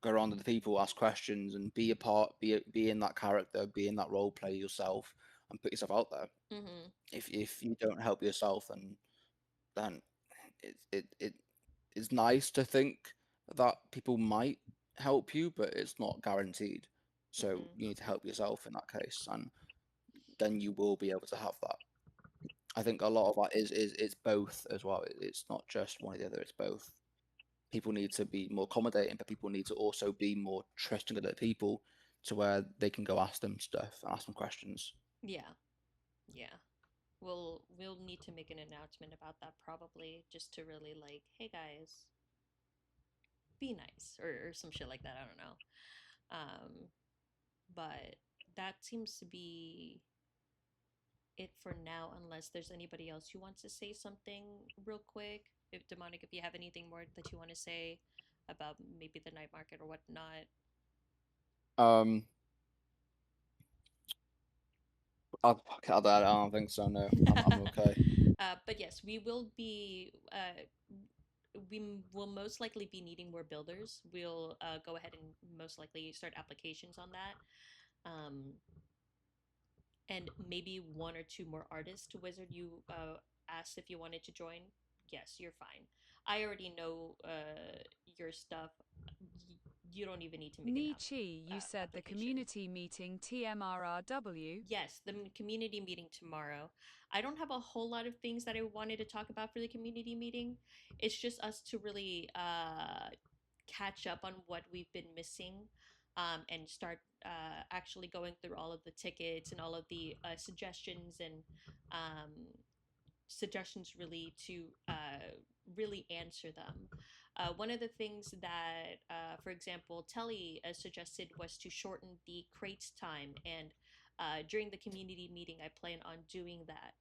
go around other people, ask questions, and be a part, be in that character, be in that role play yourself, and put yourself out there. Mm-hmm. If you don't help yourself, then it is nice to think that people might help you, but it's not guaranteed. So Mhm. you need to help yourself in that case, and then you will be able to have that. I think a lot of that is it's both as well. It's not just one or the other. It's both. People need to be more accommodating, but people need to also be more trusting of other people to where they can go ask them stuff and ask them questions. Yeah. Yeah. We'll need to make an announcement about that probably, just to really like, hey guys, be nice, or some shit like that. I don't know. But that seems to be it for now, unless there's anybody else who wants to say something real quick. If Demonic, if you have anything more that you want to say about maybe the night market or whatnot. I don't think so. No, I'm okay. But yes, we will be. We will most likely be needing more builders. We'll go ahead and most likely start applications on that. and maybe one or two more artists to Wizard. You asked if you wanted to join. Yes, you're fine. I already know your stuff. You don't even need to make an Nietzsche, you said the application. community meeting TMRRW. Yes, the community meeting tomorrow. I don't have a whole lot of things that I wanted to talk about for the community meeting. It's just us to really catch up on what we've been missing, and start actually going through all of the tickets and all of the suggestions and um, suggestions really to really answer them. One of the things that, for example, Telly suggested was to shorten the crates time, and during the community meeting, I plan on doing that.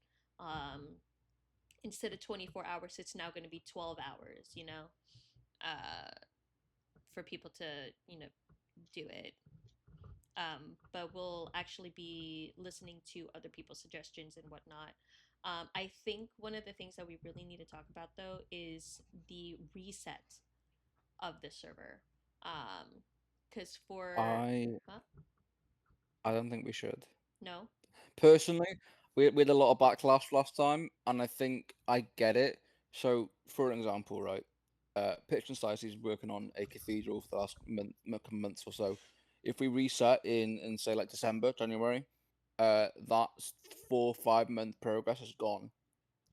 Instead of 24 hours, it's now going to be 12 hours, for people to, do it. But we'll actually be listening to other people's suggestions and whatnot. I think one of the things that we really need to talk about though is the reset of the server. Because for huh? I don't think we should. No. Personally, we had a lot of backlash last time, and I think I get it. So, for an example, right, Pitch and Slice is working on a cathedral for the last months or so. If we reset in say like December, January, that 4 or 5 month progress is gone.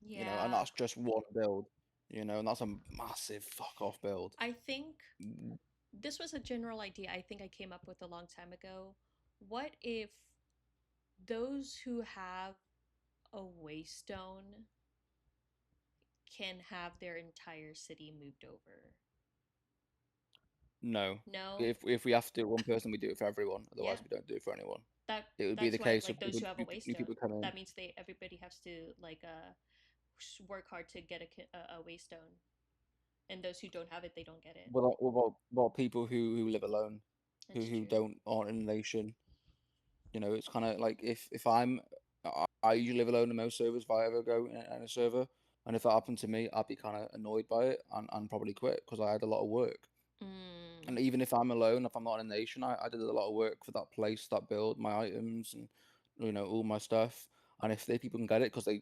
Yeah. You know, and that's just one build. You know, and that's a massive fuck off build. I think this was a general idea I think I came up with a long time ago. What if those who have a waystone can have their entire city moved over? No. No. If we have to do it one person, we do it for everyone. Otherwise, Yeah. we don't do it for anyone. It would be the why, case like, of those people, who have a new waystone, people come in. that means everybody has to like work hard to get a waystone, and those who don't have it, they don't get it. Well, people who live alone, That's who true. aren't in a nation. You know, it's kind of like if I usually live alone in most servers if I ever go in a server, and if that happened to me, I'd be kind of annoyed by it and probably quit because I had a lot of work. And even if I'm alone, if I'm not in a nation, I did a lot of work for that place, that build, my items, and all my stuff. And if they people can get it because they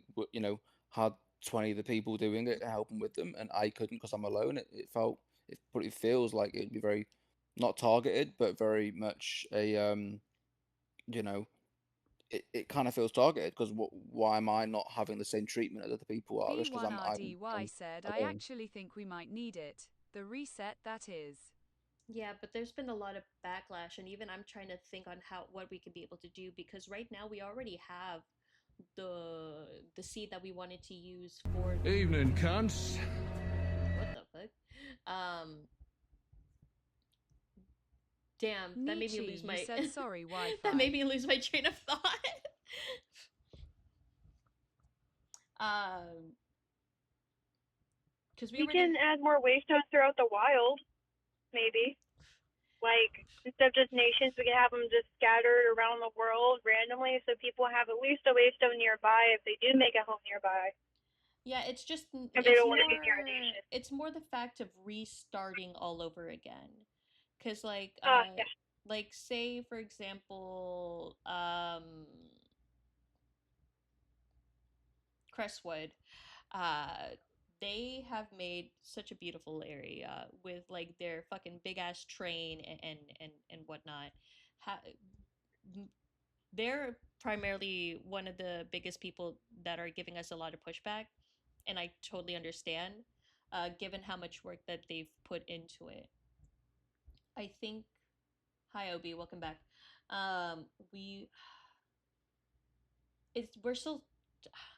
had 20 of the people doing it and helping with them, and I couldn't because I'm alone, but it feels like it'd be very not targeted, but very much a it kind of feels targeted because why am I not having the same treatment as other people are? Just because B1RDY said, I actually think we might need it. The reset, that is. Yeah, but there's been a lot of backlash, and even I'm trying to think on what we could be able to do, because right now we already have the seed that we wanted to use for. Evening, cunts. What the fuck? Damn, that made me lose my. You said sorry, Wi-Fi. That made me lose my train of thought. Because we can add more waystones throughout the wild, maybe. Like, instead of just nations, we could have them just scattered around the world randomly, so people have at least a waystone nearby if they do make a home nearby. Yeah, it's just if they don't want to be near a nation. It's more the fact of restarting all over again, because like yeah. like say for example Crestwood, they have made such a beautiful area with like their fucking big ass train and whatnot. They're primarily one of the biggest people that are giving us a lot of pushback, and I totally understand, given how much work that they've put into it. I think. Hi, Obi. Welcome back. We're still.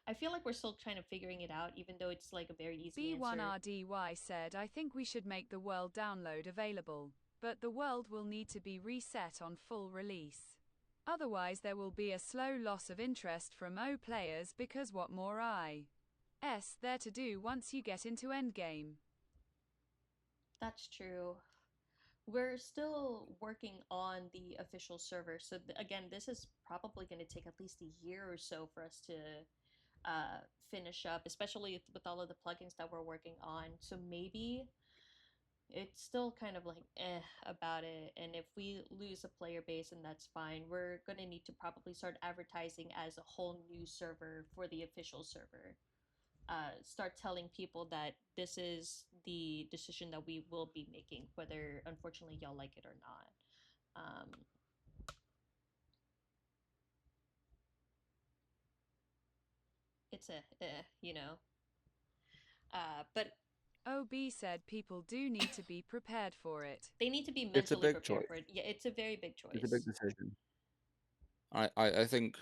I feel like we're still kind of figuring it out, even though it's like a very easy B1RDY said, I think we should make the world download available, but the world will need to be reset on full release. Otherwise there will be a slow loss of interest from O players because what more there to do once you get into endgame. That's true. We're still working on the official server, so again, this is probably going to take at least a year or so for us to finish up, especially with all of the plugins that we're working on. So maybe it's still kind of like about it. And if we lose a player base, and that's fine, we're gonna need to probably start advertising as a whole new server for the official server. Start telling people that this is the decision that we will be making, whether unfortunately y'all like it or not. It's you know. But OB said people do need to be prepared for it. they need to be It's a mentally big prepared choice. for it. Yeah, it's a very big choice. It's a big decision. I think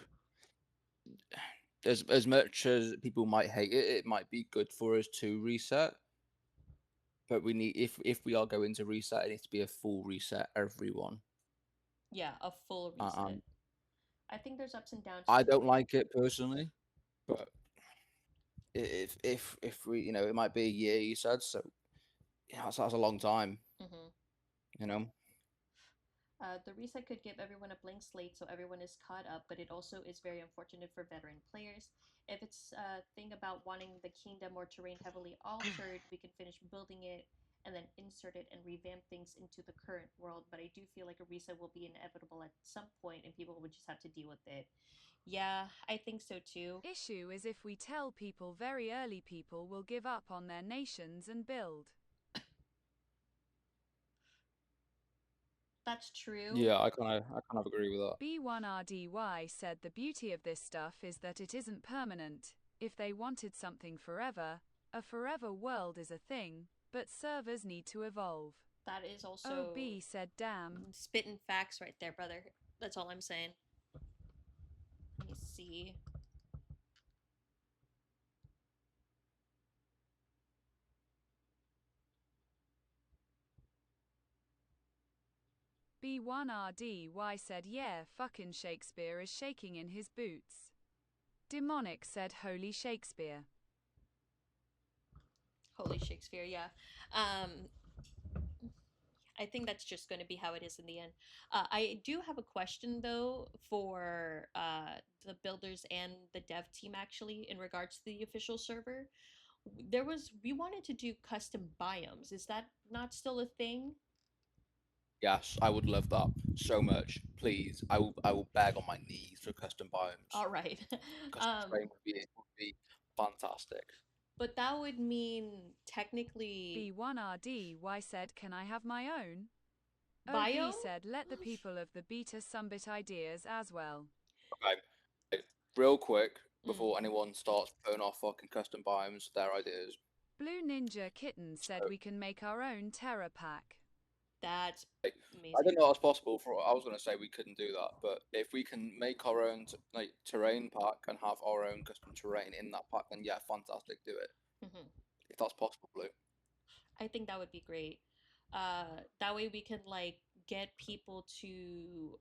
as much as people might hate it, it might be good for us to reset. But we need if we are going to reset, it needs to be a full reset, everyone. Yeah, a full reset. I think there's ups and downs. I to don't it. like it personally, but if we, it might be a year, you said, so yeah, that's a long time. Mm-hmm. The reset could give everyone a blank slate so everyone is caught up, but it also is very unfortunate for veteran players. If it's a thing about wanting the kingdom or terrain heavily altered, we can finish building it and then insert it and revamp things into the current world. But I do feel like a reset will be inevitable at some point and people would just have to deal with it. Yeah, I think so too. Issue is if we tell people very early, people will give up on their nations and build. That's true. Yeah, I kind of agree with that. B1RDY said the beauty of this stuff is that it isn't permanent. If they wanted something forever, a forever world is a thing, but servers need to evolve. That is also OB said damn. spitting facts right there, brother. That's all I'm saying. Let me see. B1RDY said yeah, fucking Shakespeare is shaking in his boots. Demonic said holy Shakespeare. Holy Shakespeare, yeah. I think that's just going to be how it is in the end. I do have a question though for the builders and the dev team actually in regards to the official server. We wanted to do custom biomes. Is that not still a thing? Yes, I would love that so much. Please, I will beg on my knees for custom biomes. All right. Custom terrain would be fantastic. But that would mean technically B1RDY said, can I have my own? biome? OB said, let the people of the beta sumbit ideas as well. Okay, real quick, before anyone starts putting off fucking custom biomes, their ideas. Blue Ninja Kitten said we can make our own Terra pack. That's amazing. I didn't know that was possible. I was going to say we couldn't do that, but if we can make our own terrain pack and have our own custom terrain in that pack, then yeah, fantastic, do it. If that's possible, Blue. I think that would be great. That way we can like get people to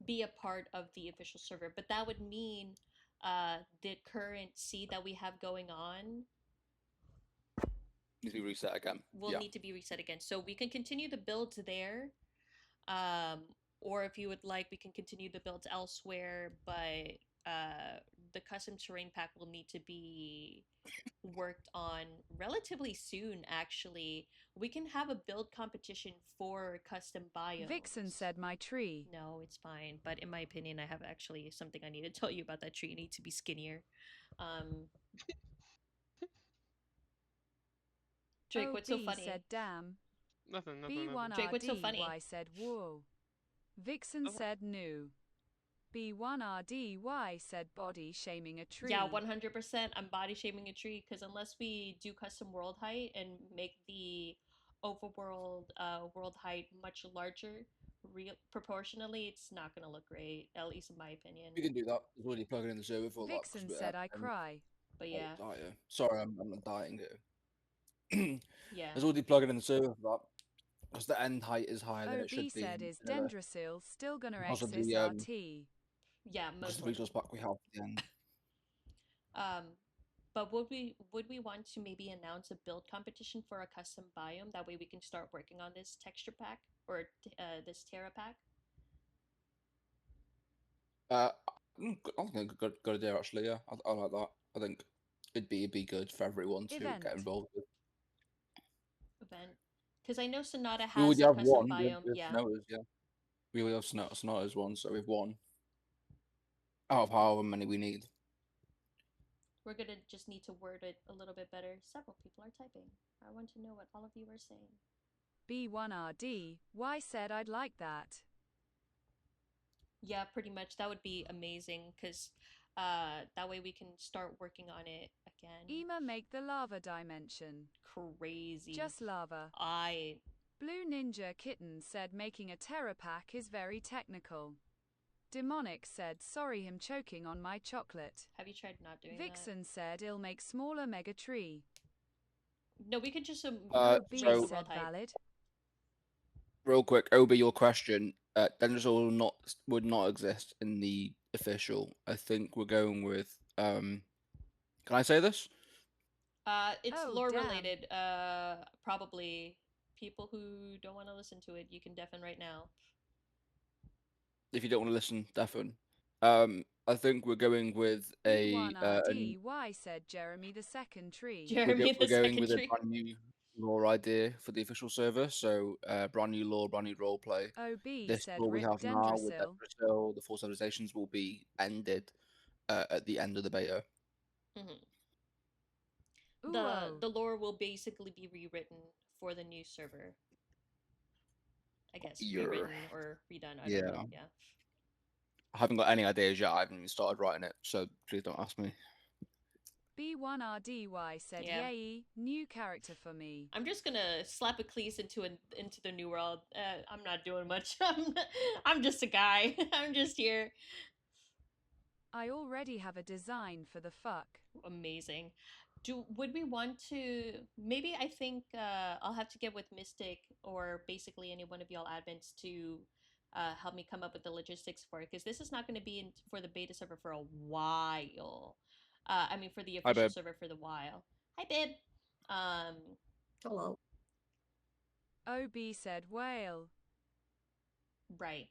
be a part of the official server. But that would mean the current seed that we have going on needs to be reset again. Will need to be reset again. So we can continue the builds there. Or if you would like, we can continue the builds elsewhere, but the custom terrain pack will need to be worked on relatively soon, actually. We can have a build competition for custom biomes. Vixen said my tree. No, it's fine. But in my opinion, I have actually something I need to tell you about that tree. It needs to be skinnier. Drake, what's so funny? Said damn. Nothing. B1RDY Drake, what's so funny? said whoa. Vixen said no. B1RDY said body shaming a tree. Yeah, 100%. I'm body shaming a tree because unless we do custom world height and make the overworld world height much larger, proportionally, it's not gonna look great. At least in my opinion. You can do that. There's already plugging in the server for Vixen that. said I cry. But yeah. Sorry, I'm not dying here. Yeah. There's already plugging in the server for that. Because the end height is higher than it should be. said is Dendrasil still gonna exit RT. Yeah, most of the resource pack we have at the end. But would we want to maybe announce a build competition for a custom biome? That way we can start working on this texture pack or this Terra pack. I think good idea actually. Yeah, I like that. I think it'd be good for everyone to get involved with. event? Because I know Sonata We has already a have custom one. biome. With Yeah. Sonotas, yeah. We already have Sonota's one, so we've one. Out of however many we need. We're gonna just need to word it a little bit better. Several people are typing. I want to know what all of you are saying. B1RD, Y said I'd like that. Yeah, pretty much. That would be amazing because that way we can start working on it again. Ema make the lava dimension. Crazy. Just lava. Blue Ninja Kitten said making a Terra pack is very technical. Demonic said sorry him choking on my chocolate. Have you tried not doing Vixen said it'll make smaller mega tree. that? No, we could just B raise the said world height. valid. Real quick, Obi, your question. Dendrosaur would not exist in the official. I think we're going with Can I say this? It's Oh, lore damn. related. Probably people who don't want to listen to it, you can deafen right now. If you don't want to listen, deafen. I think we're going with B1RD, Y said Jeremy the second tree. Jeremy we're the going second with tree. a brand new lore idea for the official server. So brand new lore, brand new roleplay. OB This said lore we rip have now with Dendrasil. Dendrasil, the 4 civilizations will be ended at the end of the beta. The lore will basically be rewritten for the new server. I guess rewritten or redone. I don't know. Yeah. I haven't got any ideas yet. I haven't even started writing it, so please don't ask me. B1RDY said yay, new character for me. I'm just gonna slap a cleese into the new world. I'm not doing much. I'm just a guy. I'm just here. I already have a design for the fuck. Amazing. Would we want to maybe I think I'll have to get with Mystic or basically any one of y'all admins to help me come up with the logistics for it, because this is not going to be for the beta server for a while. I mean for the official server for the while. Hi, babe. Hello. OB said whale. Right.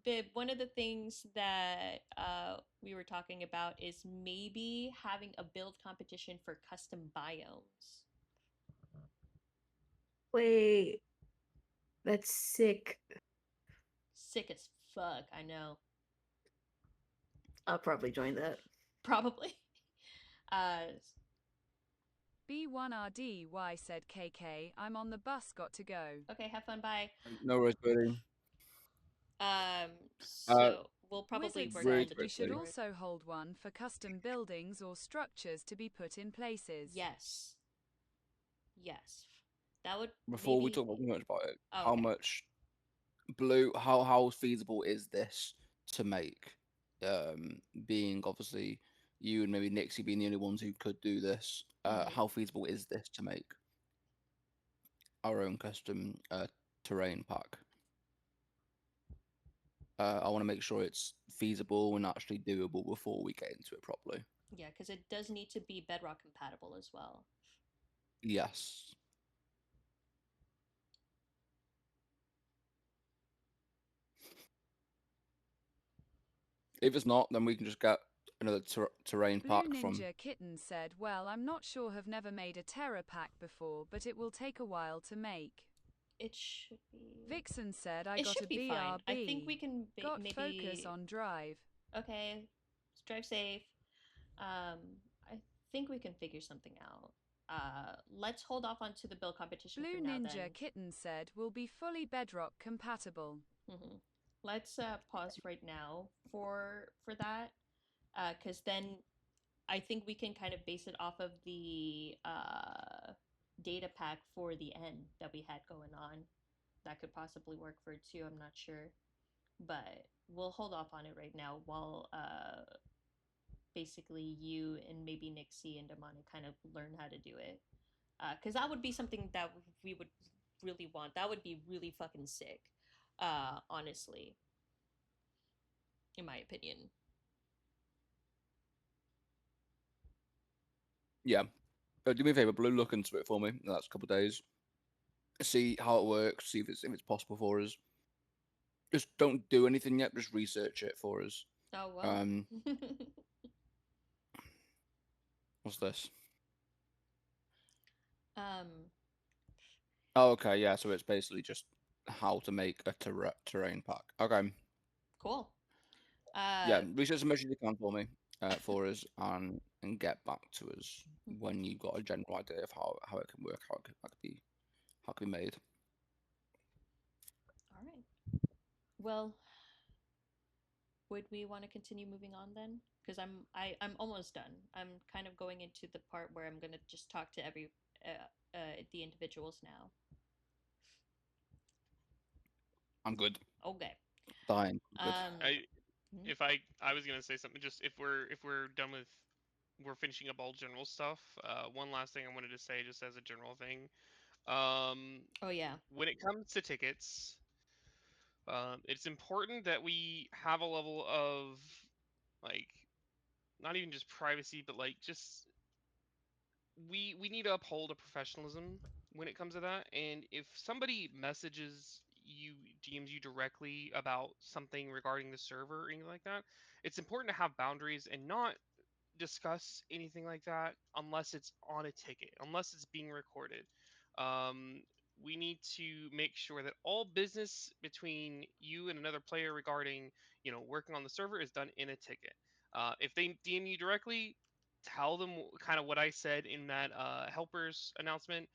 Bib, one of the things that we were talking about is maybe having a build competition for custom biomes. Wait, that's sick. Sick as fuck, I know. I'll probably join that. Probably. B1RDY said KK, I'm on the bus, got to go. Okay, have fun, bye. No worries, buddy. So we'll probably Wizard work said on we should the also hold one for custom buildings or structures to be put in places. Yes. Yes. That would Before we maybe... talk too much about it, Oh, how okay. much blue? How feasible is this to make? Being obviously you and maybe Nixie being the only ones who could do this. How feasible is this to make our own custom terrain pack? I want to make sure it's feasible and actually doable before we get into it properly. Yeah, because it does need to be Bedrock compatible as well. Yes. If it's not, then we can just get another terrain Blue pack Ninja from... Kitten said, well, I'm not sure, have never made a Terra pack before, but it will take a while to make. It should be... Vixen said, I it got should a be BRB. fine. I think we can got maybe... focus on drive. Okay, drive safe. I think we can figure something out. Let's hold off onto the build competition Blue for now, Ninja then. Kitten said, will be fully Bedrock compatible. Let's pause right now for that, because then I think we can kind of base it off of the data pack for the end that we had going on. That could possibly work for it too, I'm not sure. But we'll hold off on it right now while basically you and maybe Nixie and Demonic kind of learn how to do it. Because that would be something that we would really want. That would be really fucking sick, honestly, in my opinion. Yeah. Do me a favor, Blue, look into it for me in the next couple of days. See how it works, see if it's possible for us. Just don't do anything yet, just research it for us. Oh, well. What's this? Oh, okay, yeah. So it's basically just how to make a terrain pack. Okay. Cool. Yeah, research as much as you can for us, and get back to us when you've got a general idea of how it can work, how it can be made. All right. Well, would we want to continue moving on then? Because I'm almost done. I'm kind of going into the part where I'm gonna just talk to the individuals now. I'm good. Okay. Dying. Good. If I was gonna say something, just if we're done with, we're finishing up all general stuff. One last thing I wanted to say, just as a general thing. Oh yeah. When it comes to tickets, it's important that we have a level of, like, not even just privacy, but like just we need to uphold a professionalism when it comes to that. And if somebody messages you, DMs you directly about something regarding the server or anything like that, it's important to have boundaries and not discuss anything like that unless it's on a ticket, unless it's being recorded. Um, we need to make sure that all business between you and another player regarding, working on the server is done in a ticket. If they DM you directly, tell them kind of what I said in that helpers announcement.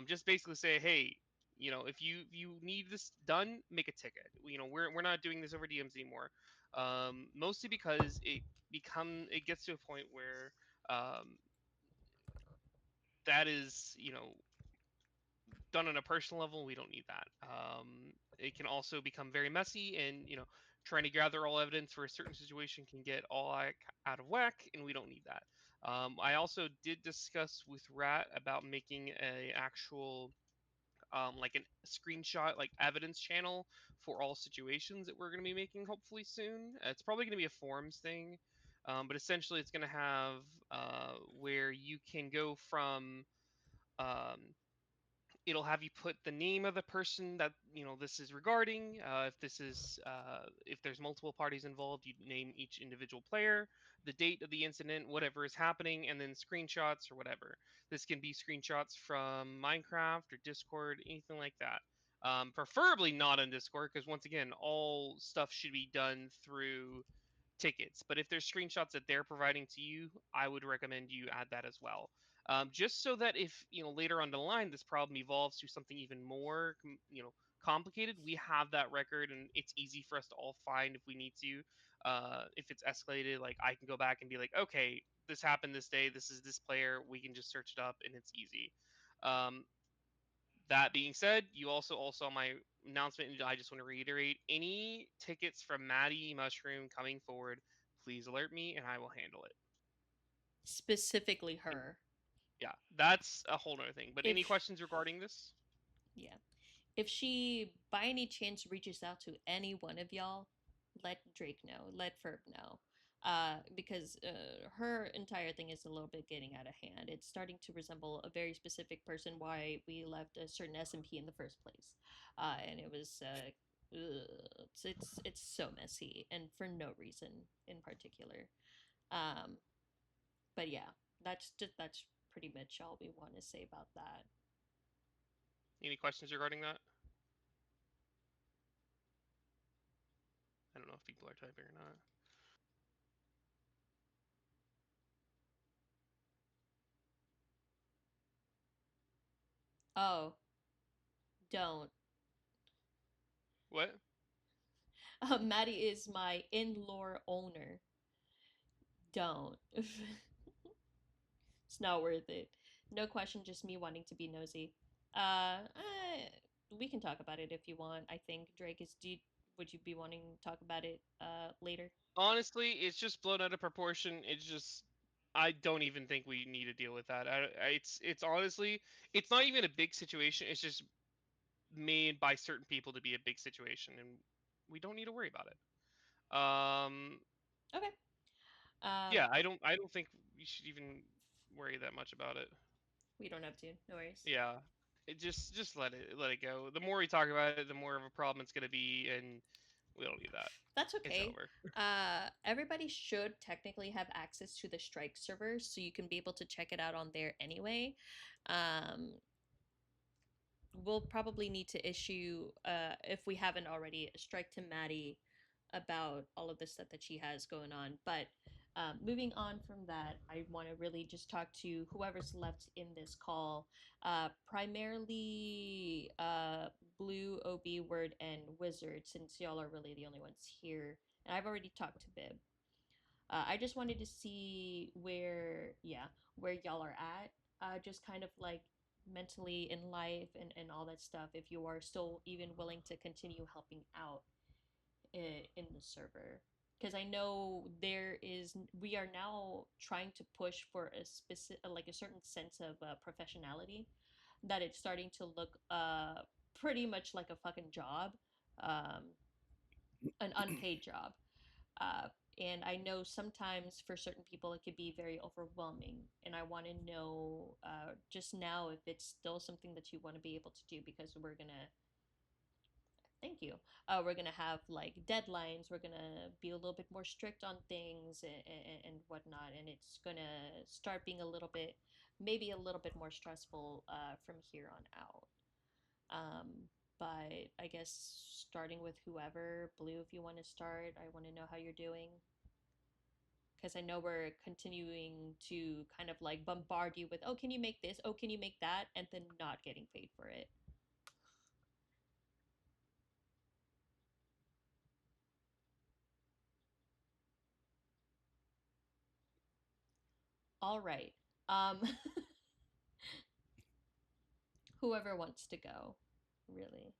Just basically say, hey, if you need this done, make a ticket. We're not doing this over DMs anymore. Mostly because it gets to a point where that is done on a personal level. We don't need that. It can also become very messy, and trying to gather all evidence for a certain situation can get all out of whack, and we don't need that. I also did discuss with Rat about making a actual like a screenshot, like evidence channel for all situations that we're going to be making hopefully soon. It's probably going to be a forums thing, but essentially it's going to have where you can go from. Um, It'll have you put the name of the person that this is regarding. If there's multiple parties involved, you name each individual player, the date of the incident, whatever is happening, and then screenshots or whatever. This can be screenshots from Minecraft or Discord, anything like that. Preferably not on Discord, because once again, all stuff should be done through tickets. But if there's screenshots that they're providing to you, I would recommend you add that as well. Just so that if later on the line this problem evolves to something even more complicated, we have that record and it's easy for us to all find if we need to. If it's escalated, like I can go back and be like, okay, this happened this day. This is this player. We can just search it up and it's easy. That being said, you also saw my announcement, and I just want to reiterate: any tickets from Maddie Mushroom coming forward, please alert me, and I will handle it. Specifically her. Yeah, that's a whole other thing. But any If- questions regarding this? Yeah. If she by any chance reaches out to any one of y'all, let Drake know, let Ferb know. Because her entire thing is a little bit getting out of hand. It's starting to resemble a very specific person why we left a certain SMP in the first place. And it was it's so messy and for no reason in particular. But yeah, that's pretty much all we want to say about that. Any questions regarding that? I don't know if people are typing or not. Oh, don't. What? Maddie is my in-lore owner. Don't. It's not worth it. No question, just me wanting to be nosy. We can talk about it if you want. I think Drake is. Would you be wanting to talk about it later? Honestly, it's just blown out of proportion. It's just I don't even think we need to deal with that. It's honestly, it's not even a big situation. It's just made by certain people to be a big situation, and we don't need to worry about it. Okay. Yeah, I don't think we should even worry that much about it. We don't have to. No worries. Yeah, it just let it go. The more we talk about it, the more of a problem it's gonna be, and we don't need that. That's okay. It's over. Everybody should technically have access to the Strike server, so you can be able to check it out on there anyway. we'll probably need to issue, if we haven't already, a strike to Maddie about all of the stuff that she has going on. But moving on from that, I want to really just talk to whoever's left in this call, primarily Blue, OB, Word, and Wizard, since y'all are really the only ones here. And I've already talked to Bib. I just wanted to see where y'all are at, just kind of like mentally in life and all that stuff, if you are still even willing to continue helping out in the server. Because I know we are now trying to push for a specific, like a certain sense of professionality, that it's starting to look pretty much like a fucking job, um, an unpaid job. Uh, and I know sometimes for certain people it could be very overwhelming. And I want to know just now if it's still something that you want to be able to do, because we're gonna thank you. We're gonna have like deadlines. We're gonna be a little bit more strict on things and whatnot, and it's gonna start being a little bit, maybe a little bit more stressful from here on out. Um, but I guess starting with whoever, Blue, if you want to start, I want to know how you're doing. Because I know we're continuing to kind of like bombard you with, oh, can you make this? Oh, can you make that? And then not getting paid for it. All right. Um, whoever wants to go, really.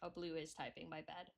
Oh, Blue is typing, my bad.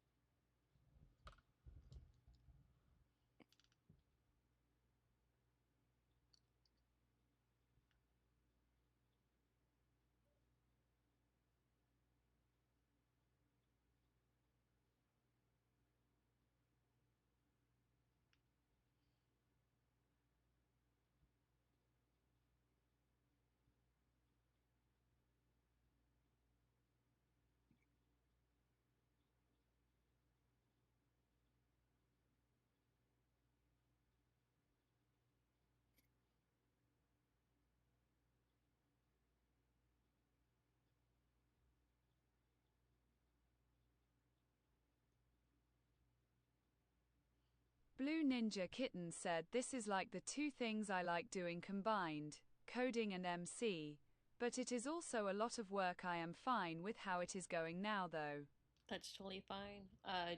Blue Ninja Kitten said this is like the two things I like doing combined, coding and MC, but it is also a lot of work. I am fine with how it is going now though. That's totally fine.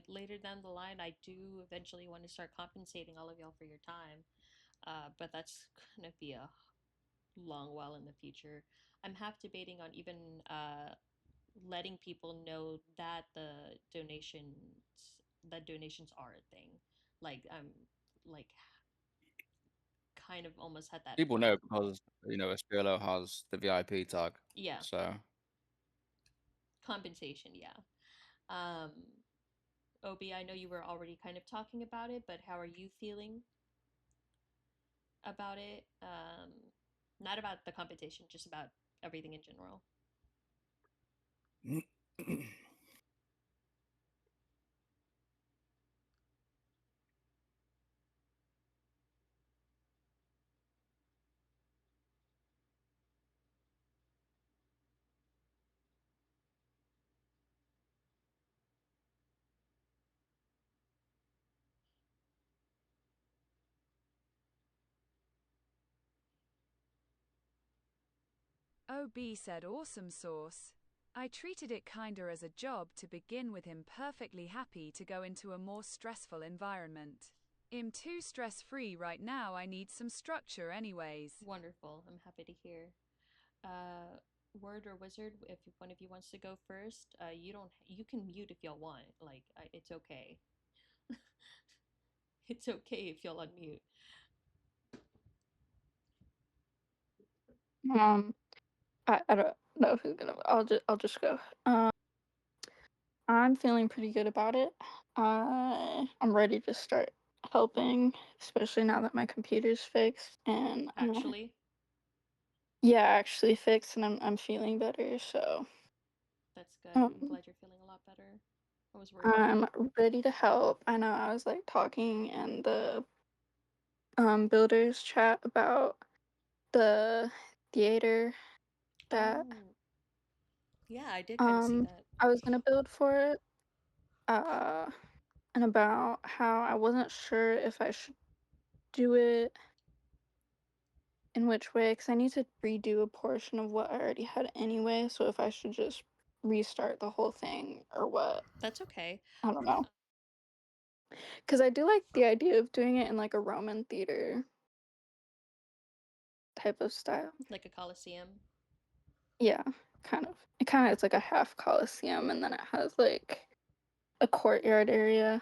Later down the line, I do eventually want to start compensating all of y'all for your time. But that's gonna be a long while in the future. I'm half debating on even letting people know that donations are a thing. Like I'm like kind of almost had that People point. know because Espirlo has the VIP tag. Yeah, So compensation, yeah. Um, Obi, I know you were already kind of talking about it, but how are you feeling about it? Not about the competition, just about everything in general. OB said awesome sauce. I treated it kinda as a job to begin with. Him perfectly happy to go into a more stressful environment. I'm too stress free right now. I need some structure anyways. Wonderful. I'm happy to hear. Word or Wizard, if one of you wants to go first, you can mute if y'all want. Like, it's okay. It's okay if y'all unmute. I don't know who's gonna. I'll just go. I'm feeling pretty good about it. I'm ready to start helping, especially now that my computer's fixed and Actually, yeah, actually fixed, and I'm feeling better. So that's good. I'm um, glad you're feeling a lot better. I was worried. I'm ready to help. I know I was like talking in the builders chat about the theater that Oh, yeah, I did kind of see that. I was gonna build for it. And about how I wasn't sure if I should do it in which way, because I need to redo a portion of what I already had anyway. So if I should just restart the whole thing or what, That's okay. I don't know. Because I do like the idea of doing it in like a Roman theater type of style. Like a coliseum. Yeah, kind of. It kind of is like a half coliseum, and then it has like a courtyard area.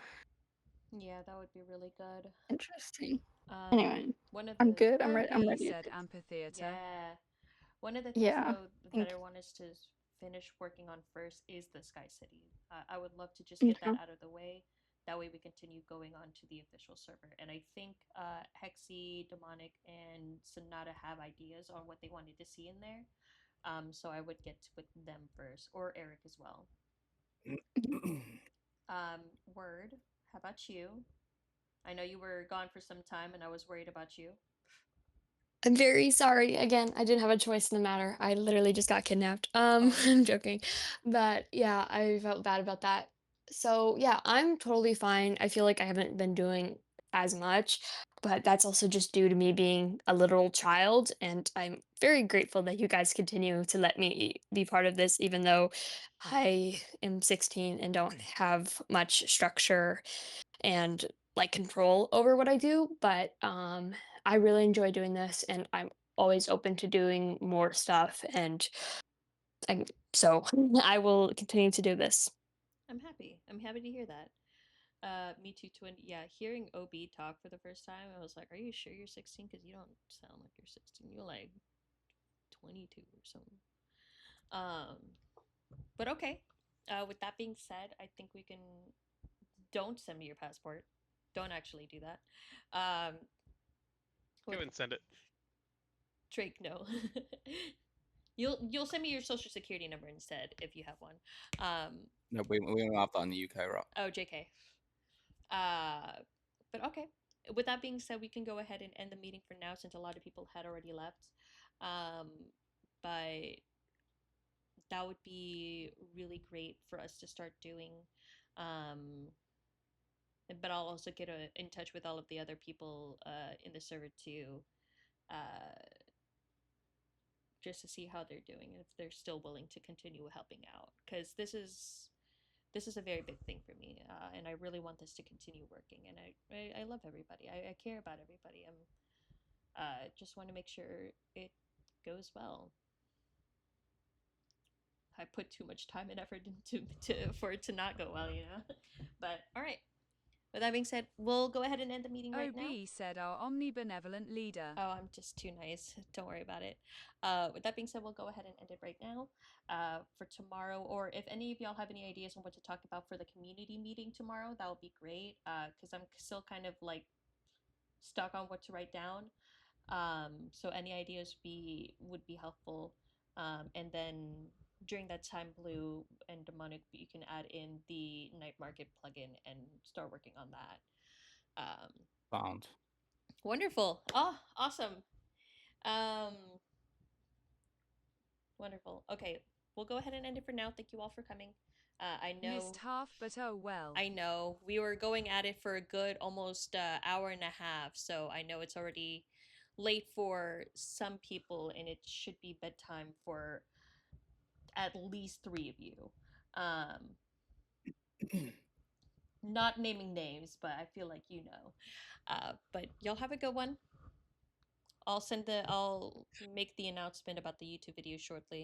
Yeah, that would be really good. Interesting. Um, Anyway, one of I'm the good. I'm ready. I'm OB ready. said amphitheater. yeah, one of the things Yeah. though Thank that I you. want us to finish working on first is the Sky City. I would love to just get that Okay. out of the way. That way we continue going on to the official server. And I think Hexy, Demonic, and Sonata have ideas on what they wanted to see in there. So I would get with them first, or Eric as well. Word, how about you? I know you were gone for some time, and I was worried about you. I'm very sorry. Again, I didn't have a choice in the matter. I literally just got kidnapped. Oh. I'm joking. But yeah, I felt bad about that. So yeah, I'm totally fine. I feel like I haven't been doing as much, but that's also just due to me being a literal child. And I'm very grateful that you guys continue to let me be part of this, even though I am 16 and don't have much structure and like control over what I do. But I really enjoy doing this, and I'm always open to doing more stuff. And so I will continue to do this. I'm happy. I'm happy to hear that. Me too, twin. Yeah, hearing OB talk for the first time, I was like, "Are you sure you're 16? Because you don't sound like you're 16. You're like 22 or something." Um, but okay. With that being said, I think we can. Don't send me your passport. Don't actually do that. Um, Go with and send it. Drake, no. You'll send me your social security number instead if you have one. No, we don't have that in the UK, right? Oh, JK. But okay. With that being said, we can go ahead and end the meeting for now since a lot of people had already left. But that would be really great for us to start doing. But I'll also get in touch with all of the other people in the server too, just to see how they're doing and if they're still willing to continue helping out. Because this is a very big thing for me, and I really want this to continue working. And I love everybody. I care about everybody. I'm just want to make sure it goes well. I put too much time and effort into for it to not go well, you know. But all right. With that being said, we'll go ahead and end the meeting right now. OB said our omnibenevolent leader. Oh, I'm just too nice. Don't worry about it. With that being said, we'll go ahead and end it right now. For tomorrow, or if any of y'all have any ideas on what to talk about for the community meeting tomorrow, that would be great. Because I'm still kind of like stuck on what to write down. So any ideas would be helpful. And then during that time, Blue and Demonic, you can add in the Night Market plugin and start working on that. Found. Wonderful. Oh, awesome. Wonderful. Okay, we'll go ahead and end it for now. Thank you all for coming. I know Missed half, but oh well. I know we were going at it for a good almost hour and a half, so I know it's already late for some people, and it should be bedtime for at least 3 of you. Not naming names, but I feel like you know. But y'all have a good one. I'll make the announcement about the YouTube video shortly.